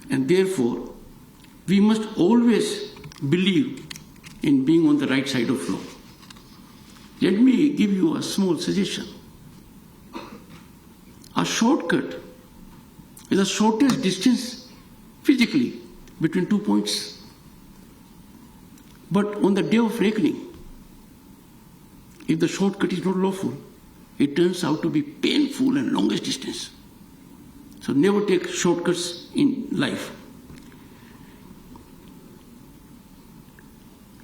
S7: And therefore, we must always believe in being on the right side of law. Let me give you a small suggestion. A shortcut is the shortest distance physically between 2 points. But on the day of reckoning, if the shortcut is not lawful, it turns out to be painful and longest distance. So never take shortcuts in life.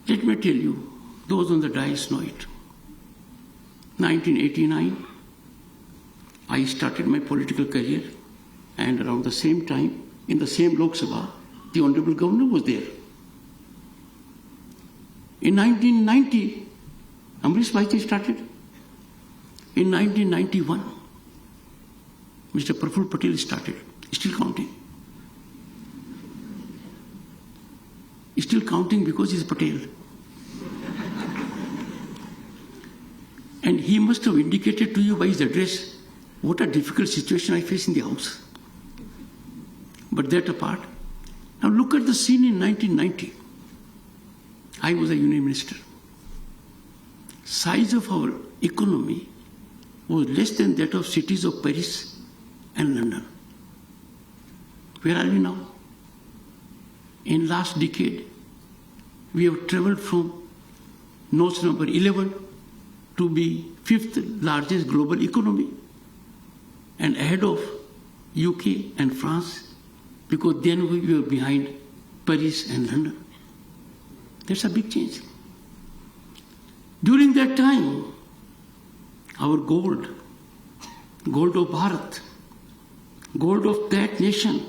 S7: Let me tell you, those on the dais know it. 1989, I started my political career, and around the same time, in the same Lok Sabha, the Honorable Governor was there. In 1990, Amrish Bhai started. In 1991, Mr. Praful Patel started, still counting. Still counting because he's Patel. And he must have indicated to you by his address what a difficult situation I face in the House. But that apart, now look at the scene in 1990. I was a union minister. Size of our economy was less than that of cities of Paris and London. Where are we now? In last decade, we have traveled from notch number 11 to be 5th largest global economy, and ahead of UK and France, because then we were behind Paris and London. That's a big change. During that time, our gold of Bharat, gold of that nation,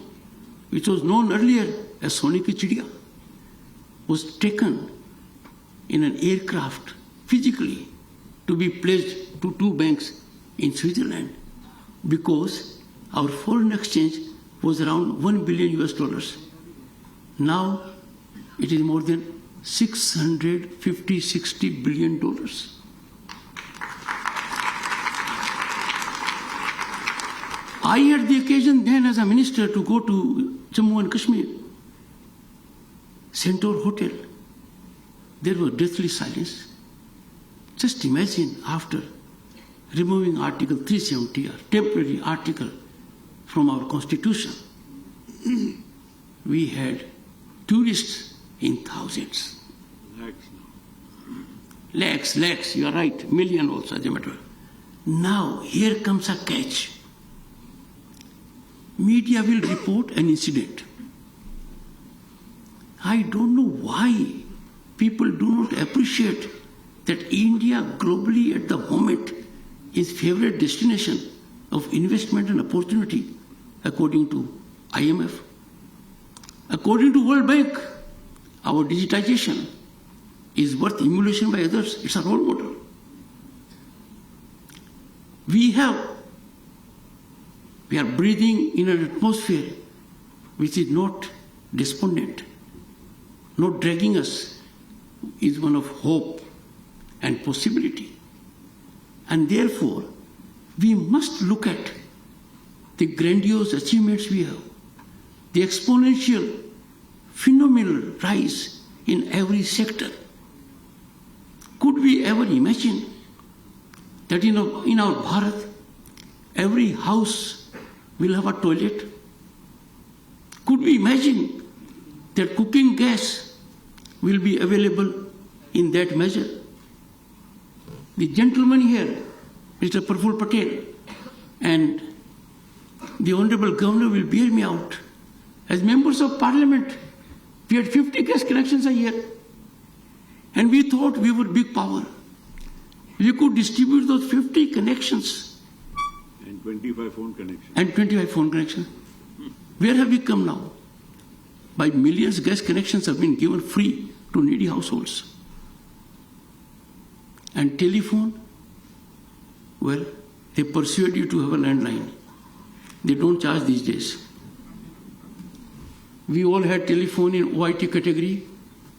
S7: which was known earlier as Sone ki Chidiya, was taken in an aircraft physically to be pledged to 2 banks in Switzerland, because our foreign exchange was around $1 billion. Now it is more than $650–60 billion. I had the occasion then as a minister to go to Jammu and Kashmir, Centaur Hotel. There was deathly silence. Just imagine, after removing Article 370, a temporary article from our constitution, we had tourists in thousands. Lakhs, you are right, million also, as a matter. Now, here comes a catch. Media will report an incident. I don't know why people do not appreciate that India globally at the moment is favorite destination of investment and opportunity according to IMF. According to World Bank, our digitization is worth emulation by others. It's a role model. We are breathing in an atmosphere which is not despondent, not dragging us, is one of hope and possibility. And therefore, we must look at the grandiose achievements we have, the exponential, phenomenal rise in every sector. Could we ever imagine that in our Bharat, every house will have a toilet? Could we imagine that cooking gas will be available in that measure? The gentleman here, Mr. Praful Patel, and the Honorable Governor will bear me out. As members of Parliament, we had 50 gas connections a year. And we thought we were big power. We could distribute those 50 connections.
S6: And 25 phone connections.
S7: And 25 phone connections. Where have we come now? By millions, gas connections have been given free to needy households. And telephone, well, they persuade you to have a landline. They don't charge these days. We all had telephone in OIT category.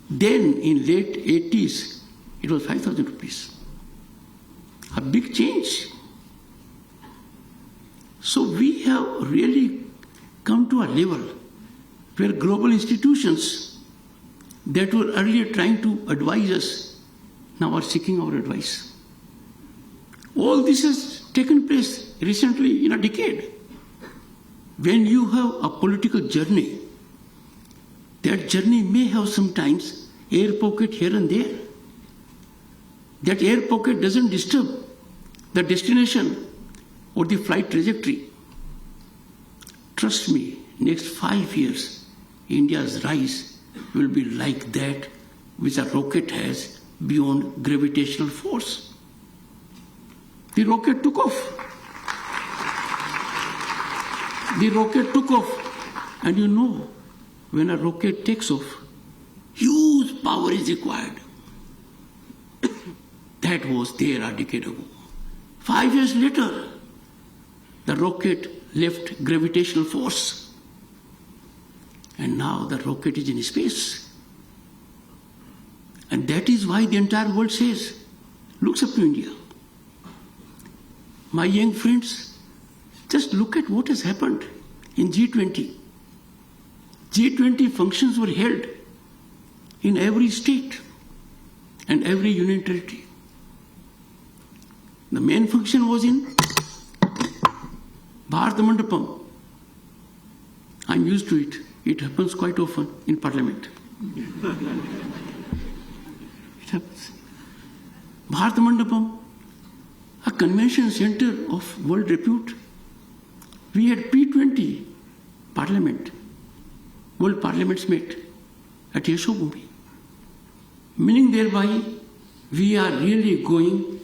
S7: Then, in late 80s, it was 5,000 rupees. A big change. So we have really come to a level where global institutions that were earlier trying to advise us now are seeking our advice. All this has taken place recently in a decade. When you have a political journey, that journey may have sometimes air pocket here and there. That air pocket doesn't disturb the destination or the flight trajectory. Trust me, next 5 years, India's rise will be like that which a rocket has beyond gravitational force. The rocket took off. The rocket took off. And you know, when a rocket takes off, huge power is required. That was there a decade ago. 5 years later, the rocket left gravitational force. And now the rocket is in space. And that is why the entire world says, looks up to India. My young friends, just look at what has happened in G20. G20 functions were held in every state and every union territory. The main function was in Bharat Mandapam. I'm used to it. It happens quite often in Parliament. It happens. Bharat Mandapam, a convention center of world repute. We had P20 Parliament. World parliaments met at Yashobhumi, meaning thereby we are really going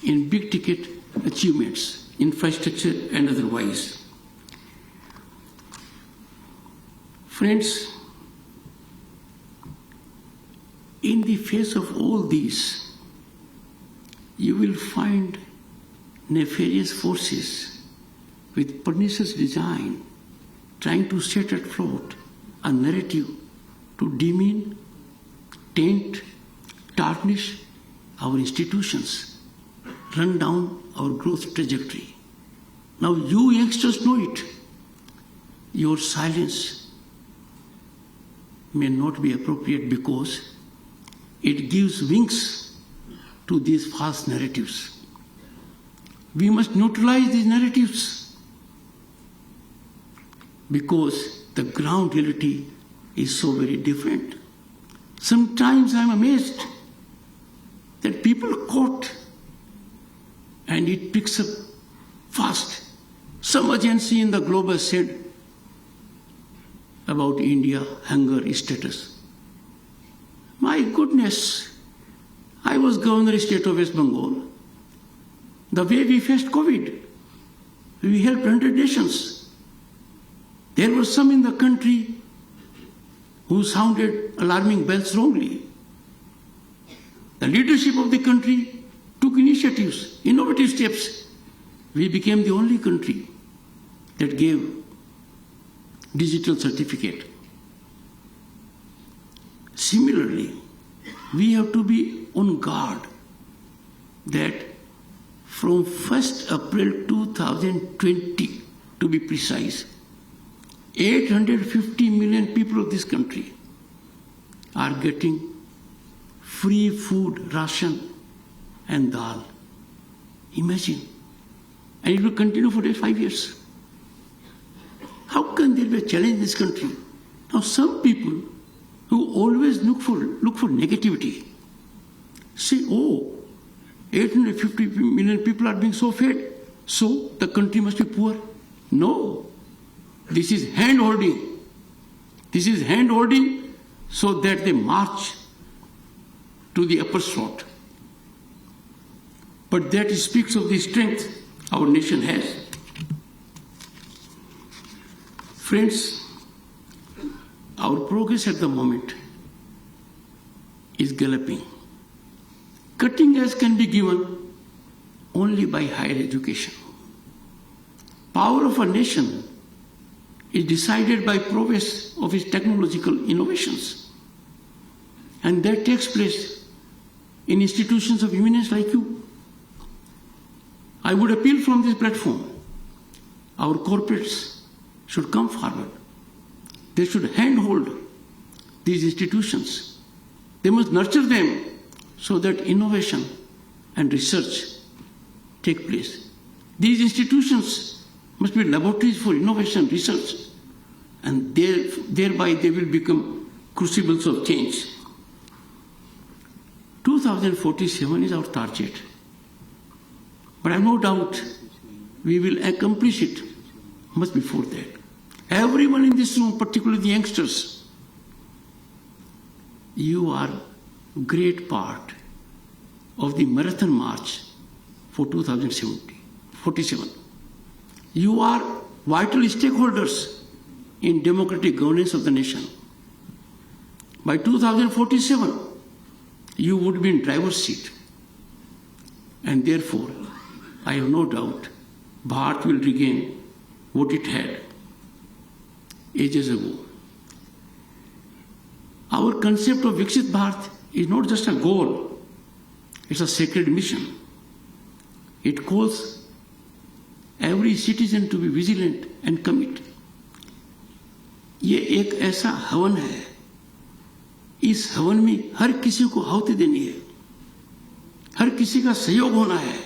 S7: in big ticket achievements, infrastructure and otherwise. Friends, in the face of all these, you will find nefarious forces with pernicious design trying to set afloat a narrative to demean, taint, tarnish our institutions, run down our growth trajectory. Now you youngsters know it. Your silence may not be appropriate because it gives wings to these false narratives. We must neutralize these narratives because the ground reality is so very different. Sometimes I'm amazed that people quote and it picks up fast. Some agency in the globe said about India hunger status. My goodness, I was governor state of West Bengal. The way we faced COVID, we helped 100 nations. There were some in the country who sounded alarming bells wrongly. The leadership of the country took initiatives, innovative steps. We became the only country that gave digital certificate. Similarly, we have to be on guard that from 1st April 2020, to be precise, 850 million people of this country are getting free food, ration and dal Imagine. And it will continue for the next 5 years. How can there be a challenge in this country? Now, some people who always look for negativity say, oh, 850 million people are being so fed, so the country must be poor. No. This is hand-holding. This is hand-holding so that they march to the upper slot. But that speaks of the strength our nation has. Friends, our progress at the moment is galloping. Cutting edge can be given only by higher education. Power of a nation is decided by progress of its technological innovations. And that takes place in institutions of eminence like you. I would appeal from this platform, our corporates should come forward. They should handhold these institutions. They must nurture them so that innovation and research take place. These institutions must be laboratories for innovation, research, and thereby they will become crucibles of change. 2047 is our target. But I have no doubt we will accomplish it much before that. Everyone in this room, particularly the youngsters, you are a great part of the marathon march for 2047. You are vital stakeholders in democratic governance of the nation. By 2047, you would be in driver's seat. And therefore, I have no doubt Bharat will regain what it had ages ago. Our concept of Viksit Bharat is not just a goal, it's a sacred mission. It calls every citizen to be vigilant and commit. ये एक ऐसा हवन है, इस हवन में हर किसी को आहुति देनी है, हर किसी का सहयोग होना है,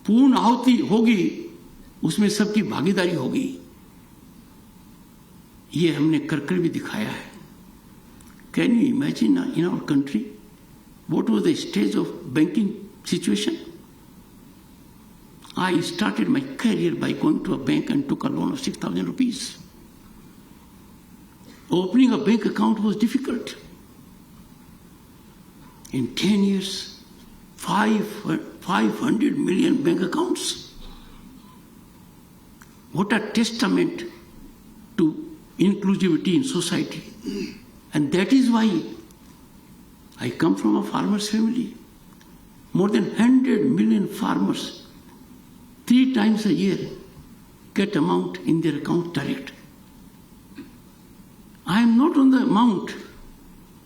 S7: पूर्ण आहुति होगी, उसमें सबकी भागीदारी होगी. ये हमने करके भी दिखाया है. Can you imagine in our country what was the stage of banking situation? I started my career by going to a bank and took a loan of 6,000 rupees. Opening a bank account was difficult. In 10 years, 500 million bank accounts. What a testament to inclusivity in society. And that is why I come from a farmer's family. More than 100 million farmers, 3 times a year, get amount in their account direct. I am not on the amount.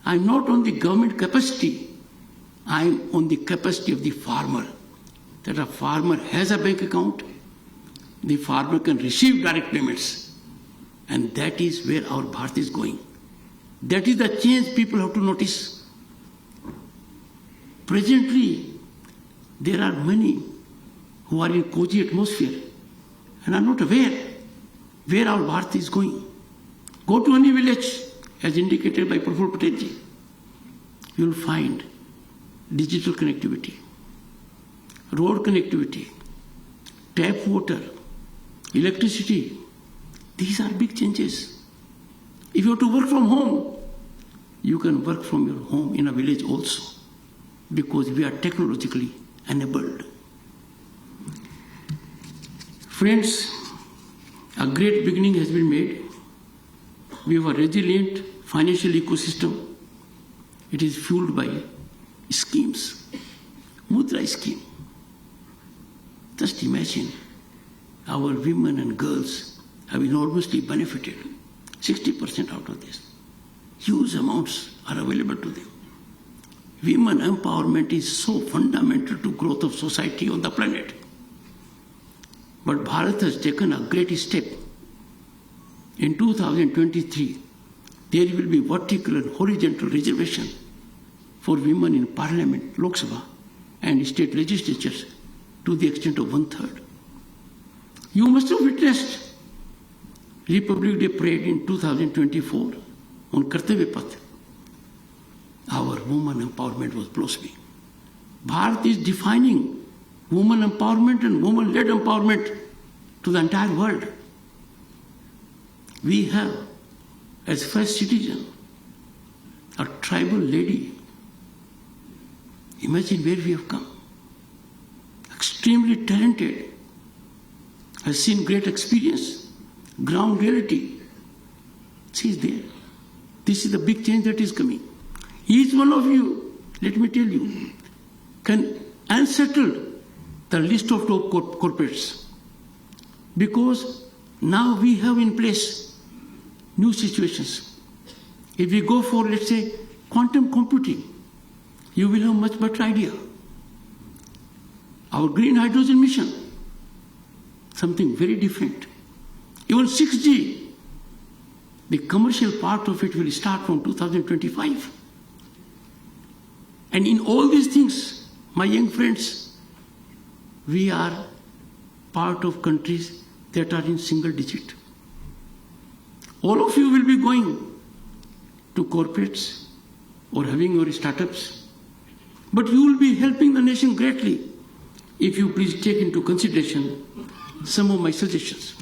S7: I am not on the government capacity. I am on the capacity of the farmer. That a farmer has a bank account, the farmer can receive direct payments. And that is where our Bharat is going. That is the change people have to notice. Presently, there are many who are in cozy atmosphere and are not aware where our Bharat is going. Go to any village, as indicated by Praful Patel ji. You will find digital connectivity, road connectivity, tap water, electricity. These are big changes. If you have to work from home, you can work from your home in a village also, because we are technologically enabled. Friends, a great beginning has been made. We have a resilient financial ecosystem. It is fueled by schemes. Mudra scheme. Just imagine, our women and girls have enormously benefited. 60% out of this. Huge amounts are available to them. Women empowerment is so fundamental to growth of society on the planet. But Bharat has taken a great step. In 2023, there will be vertical and horizontal reservation for women in Parliament, Lok Sabha, and state legislatures to the extent of 1/3. You must have witnessed Republic Day parade in 2024 on Kartavya Path. Our woman empowerment was blossoming. Bharat is defining woman empowerment and woman-led empowerment to the entire world. We have, as first citizen, a tribal lady. Imagine where we have come. Extremely talented, has seen great experience, ground reality. She is there. This is the big change that is coming. Each one of you, let me tell you, can unsettle the list of top corporates, because now we have in place new situations. If we go for, let's say, quantum computing, you will have much better idea. Our green hydrogen mission, something very different. Even 6G, the commercial part of it will start from 2025. And in all these things, my young friends, we are part of countries that are in single digit. All of you will be going to corporates or having your startups, but you will be helping the nation greatly if you please take into consideration some of my suggestions.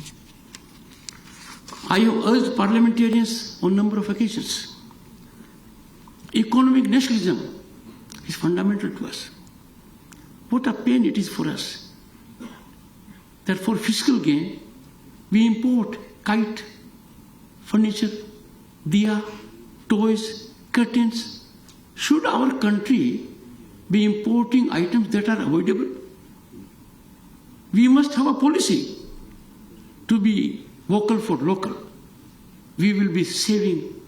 S7: I have urged parliamentarians on a number of occasions. Economic nationalism is fundamental to us. What a pain it is for us that for fiscal gain we import kite, furniture, diya, toys, curtains. Should our country be importing items that are avoidable? We must have a policy to be vocal for local. We will be saving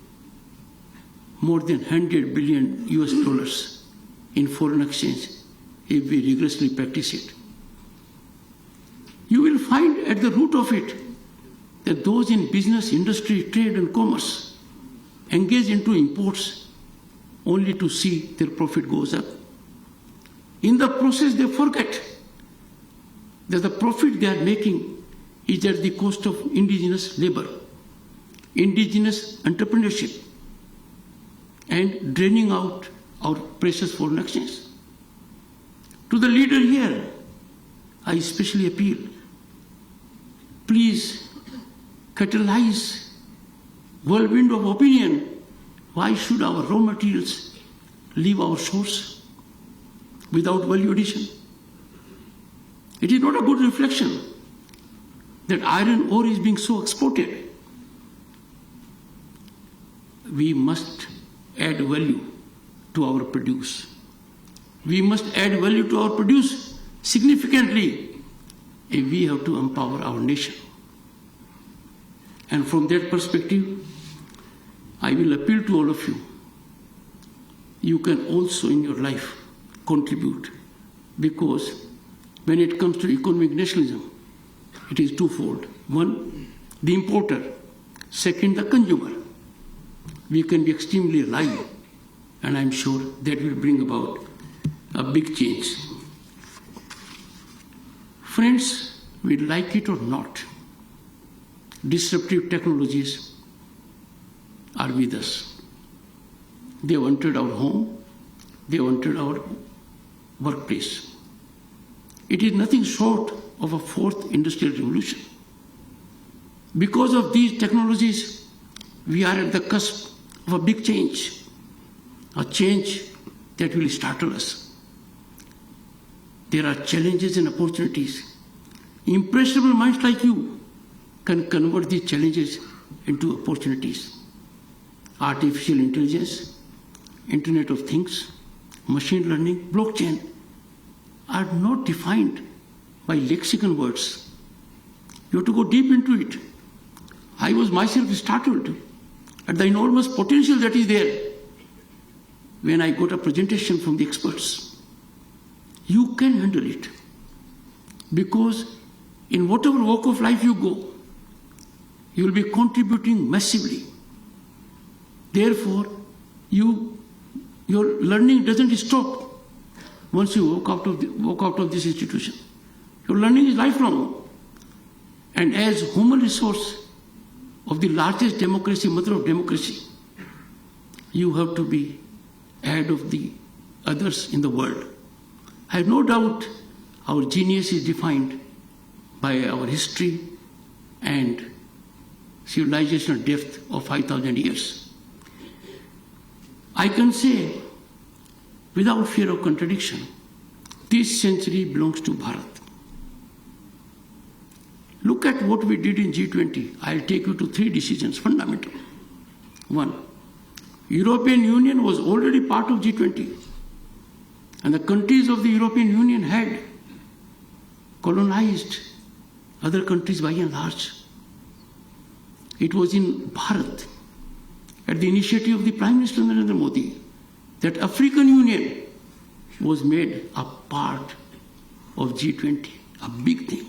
S7: more than $100 billion US in foreign exchange if we rigorously practice it. You will find at the root of it that those in business, industry, trade and commerce engage into imports only to see their profit goes up. In the process, they forget that the profit they are making is at the cost of indigenous labor, indigenous entrepreneurship, and draining out our precious foreign exchange. To the leader here, I especially appeal, please catalyze whirlwind of opinion. Why should our raw materials leave our shores without value addition? It is not a good reflection that iron ore is being so exported. We must add value to our produce. We must add value to our produce significantly if we have to empower our nation. And from that perspective, I will appeal to all of you. You can also in your life contribute, because when it comes to economic nationalism, it is twofold. One, the importer. Second, the consumer. We can be extremely alive, and I'm sure that will bring about a big change. Friends, we like it or not, disruptive technologies are with us. They have entered our home, they have entered our workplace. It is nothing short of a fourth industrial revolution. Because of these technologies, we are at the cusp of a big change, a change that will startle us. There are challenges and opportunities. Impressionable minds like you can convert these challenges into opportunities. Artificial intelligence, Internet of Things, machine learning, blockchain are not defined by lexicon words. You have to go deep into it. I was myself startled at the enormous potential that is there when I got a presentation from the experts. You can handle it, because in whatever walk of life you go, you will be contributing massively. Therefore, your learning doesn't stop once you walk out of this institution. Your learning is lifelong. And as human resource of the largest democracy, mother of democracy, you have to be ahead of the others in the world. I have no doubt our genius is defined by our history and civilizational depth of 5,000 years. I can say, without fear of contradiction, this century belongs to Bharat. Look at what we did in G20. I'll take you to 3 decisions, fundamental. 1, European Union was already part of G20. And the countries of the European Union had colonized other countries by and large. It was in Bharat, at the initiative of the Prime Minister Narendra Modi, that African Union was made a part of G20, a big thing.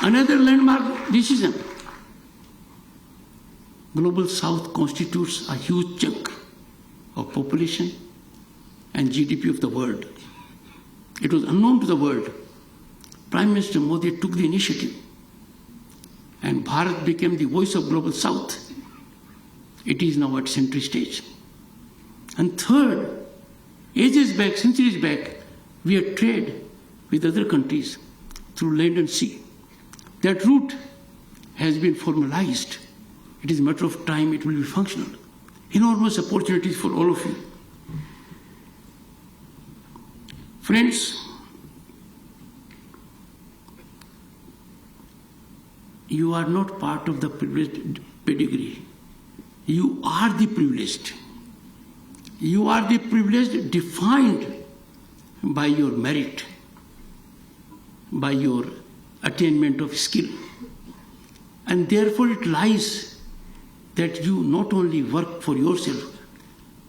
S7: Another landmark decision. Global South constitutes a huge chunk of population and GDP of the world. It was unknown to the world. Prime Minister Modi took the initiative and Bharat became the voice of Global South. It is now at century stage. And third, ages back, centuries back, we had trade with other countries through land and sea. That route has been formalized. It is a matter of time, it will be functional. Enormous opportunities for all of you. Friends, you are not part of the privileged pedigree. You are the privileged. You are the privileged defined by your merit, by your attainment of skill. And therefore it lies that you not only work for yourself,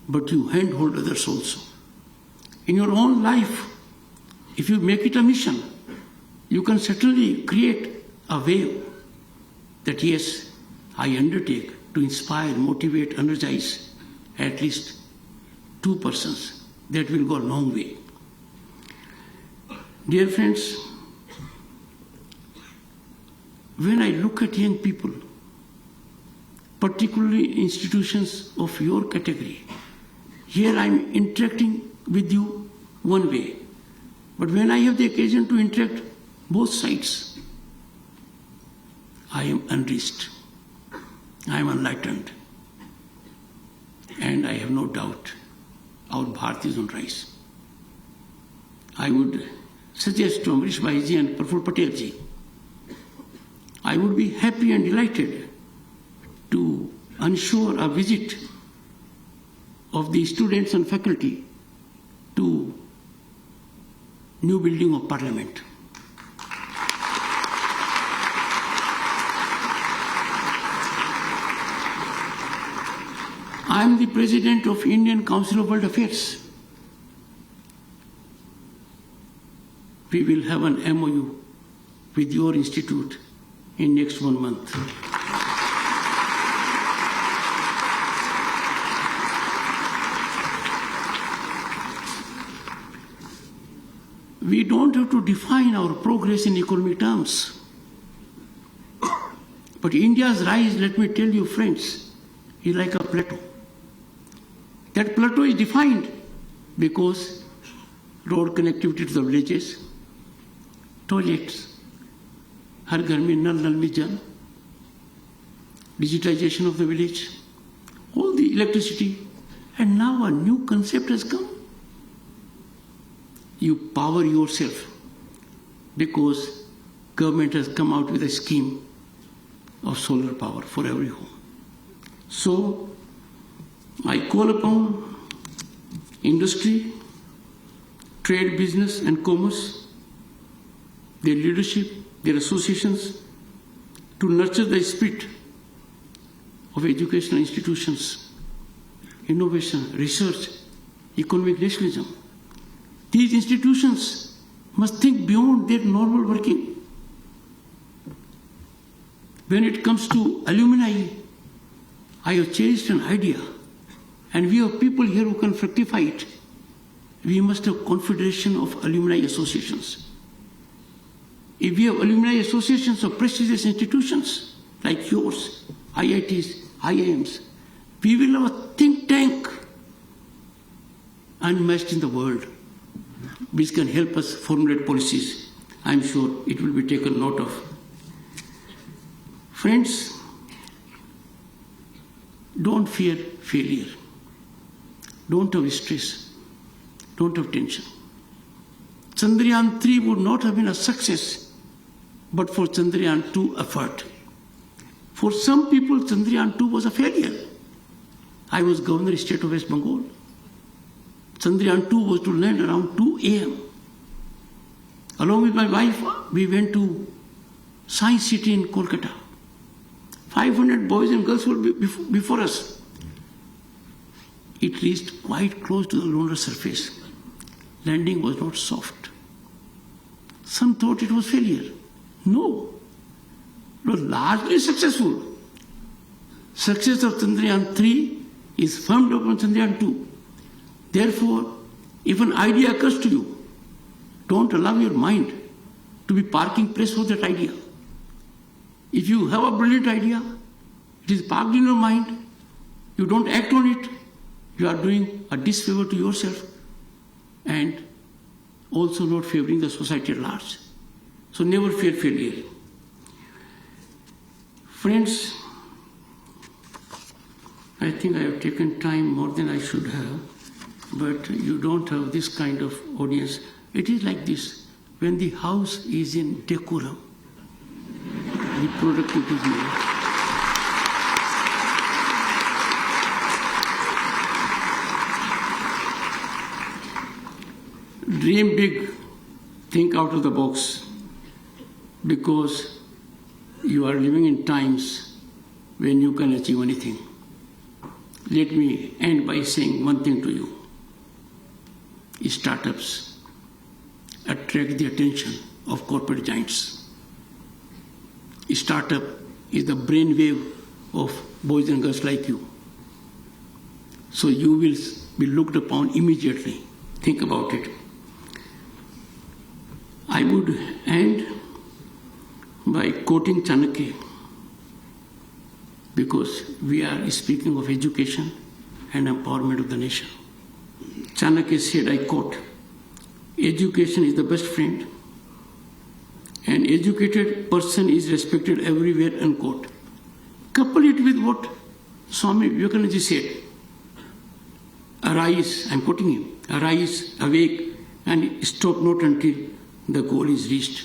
S7: but you handhold others also. In your own life, if you make it a mission, you can certainly create a wave that yes, I undertake to inspire, motivate, energize at least 2 persons. That will go a long way. Dear friends, when I look at young people, particularly institutions of your category, here I am interacting with you one way. But when I have the occasion to interact both sides, I am unreached, I am enlightened, and I have no doubt our Bharat is on rise. I would suggest to Amrish Bhai ji and Praful Patel ji, I would be happy and delighted to ensure a visit of the students and faculty to new building of Parliament. I am the President of Indian Council of World Affairs. We will have an MOU with your institute in next 1 month. We don't have to define our progress in economic terms. But India's rise, let me tell you friends, is like a plateau. That plateau is defined because road connectivity to the villages, toilets, हर घर में नल में जल, digitization of the village, all the electricity, and now a new concept has come. You power yourself because government has come out with a scheme of solar power for every home. So I call upon industry, trade, business and commerce, their leadership, their associations, to nurture the spirit of educational institutions, innovation, research, economic nationalism. These institutions must think beyond their normal working. When it comes to alumni, I have cherished an idea, and we have people here who can fructify it. we must have confederation of alumni associations. If we have alumni associations of prestigious institutions like yours, IITs, IIMs, we will have a think tank unmatched in the world, which can help us formulate policies. I'm sure it will be taken note of. Friends, don't fear failure. Don't have stress. Don't have tension. Chandrayaan 3 would not have been a success but for Chandrayaan 2 effort. For some people, Chandrayaan 2 was a failure. I was Governor of State of West Bengal. Chandrayaan 2 was to land around 2 a.m. Along with my wife, we went to Science City in Kolkata. 500 boys and girls were before us. It reached quite close to the lunar surface. Landing was not soft. Some thought it was failure. No, it was largely successful. Success of Chandrayaan 3 is firmed up on Chandrayaan 2. Therefore, if an idea occurs to you, don't allow your mind to be parking place for that idea. If you have a brilliant idea, it is parked in your mind, you don't act on it, you are doing a disfavor to yourself and also not favoring the society at large. So never fear failure. Friends, I think I have taken time more than I should have, but you don't have this kind of audience. It is like this. When the house is in decorum, the productivity is more. Dream big, think out of the box, because you are living in times when you can achieve anything. Let me end by saying one thing to you. Startups attract the attention of corporate giants. Startup is the brainwave of boys and girls like you. So you will be looked upon immediately. Think about it. I would end by quoting Chanakya, because we are speaking of education and empowerment of the nation. Chanakya said, I quote, "Education is the best friend. An educated person is respected everywhere," unquote. Couple it with what Swami Vivekananda said. Arise, I'm quoting him, arise, awake, and stop not until the goal is reached.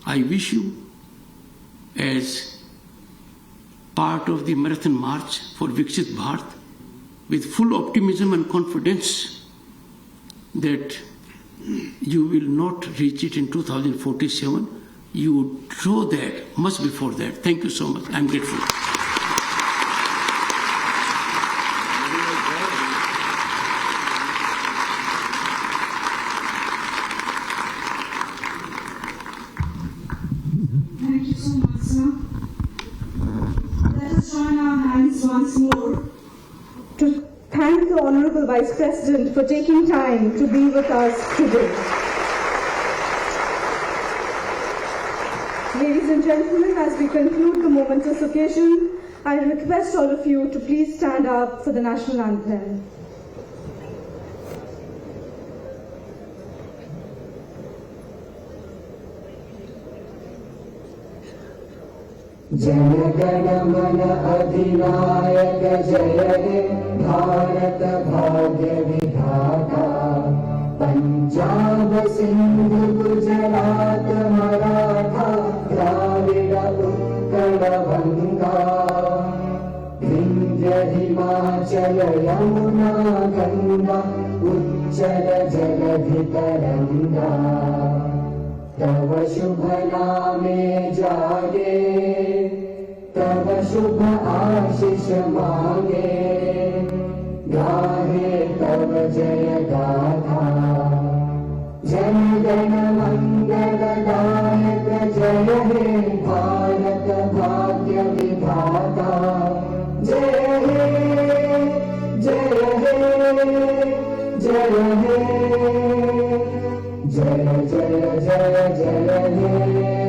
S7: I wish you, as part of the marathon march for Viksit Bharat, with full optimism and confidence that you will not reach it in 2047. You would draw that much before that. Thank you so much. I'm grateful.
S4: Thank you so much, sir. Let us join our hands once more to thank the Honorable Vice President for taking time to be with us today. Ladies and gentlemen, as we conclude the momentous occasion, I request all of you to please stand up for the national anthem.
S2: Jana Gana मन अधिनायक जय हे भारत भाग्य विधाता पंजाब सिंध गुजरात मराठा द्राविड़ उत्कल गंगा विंध्य हिमाचल यमुना गंगा उच्चल जलधि तरंगा तव शुभ नामे जागे तव शुभ आशीष मांगे गाहे तव जय गाथा जन गण मंगल दायक जय हे भारत भाग्य विधाता जय हे जय हे जय जय जय जय हे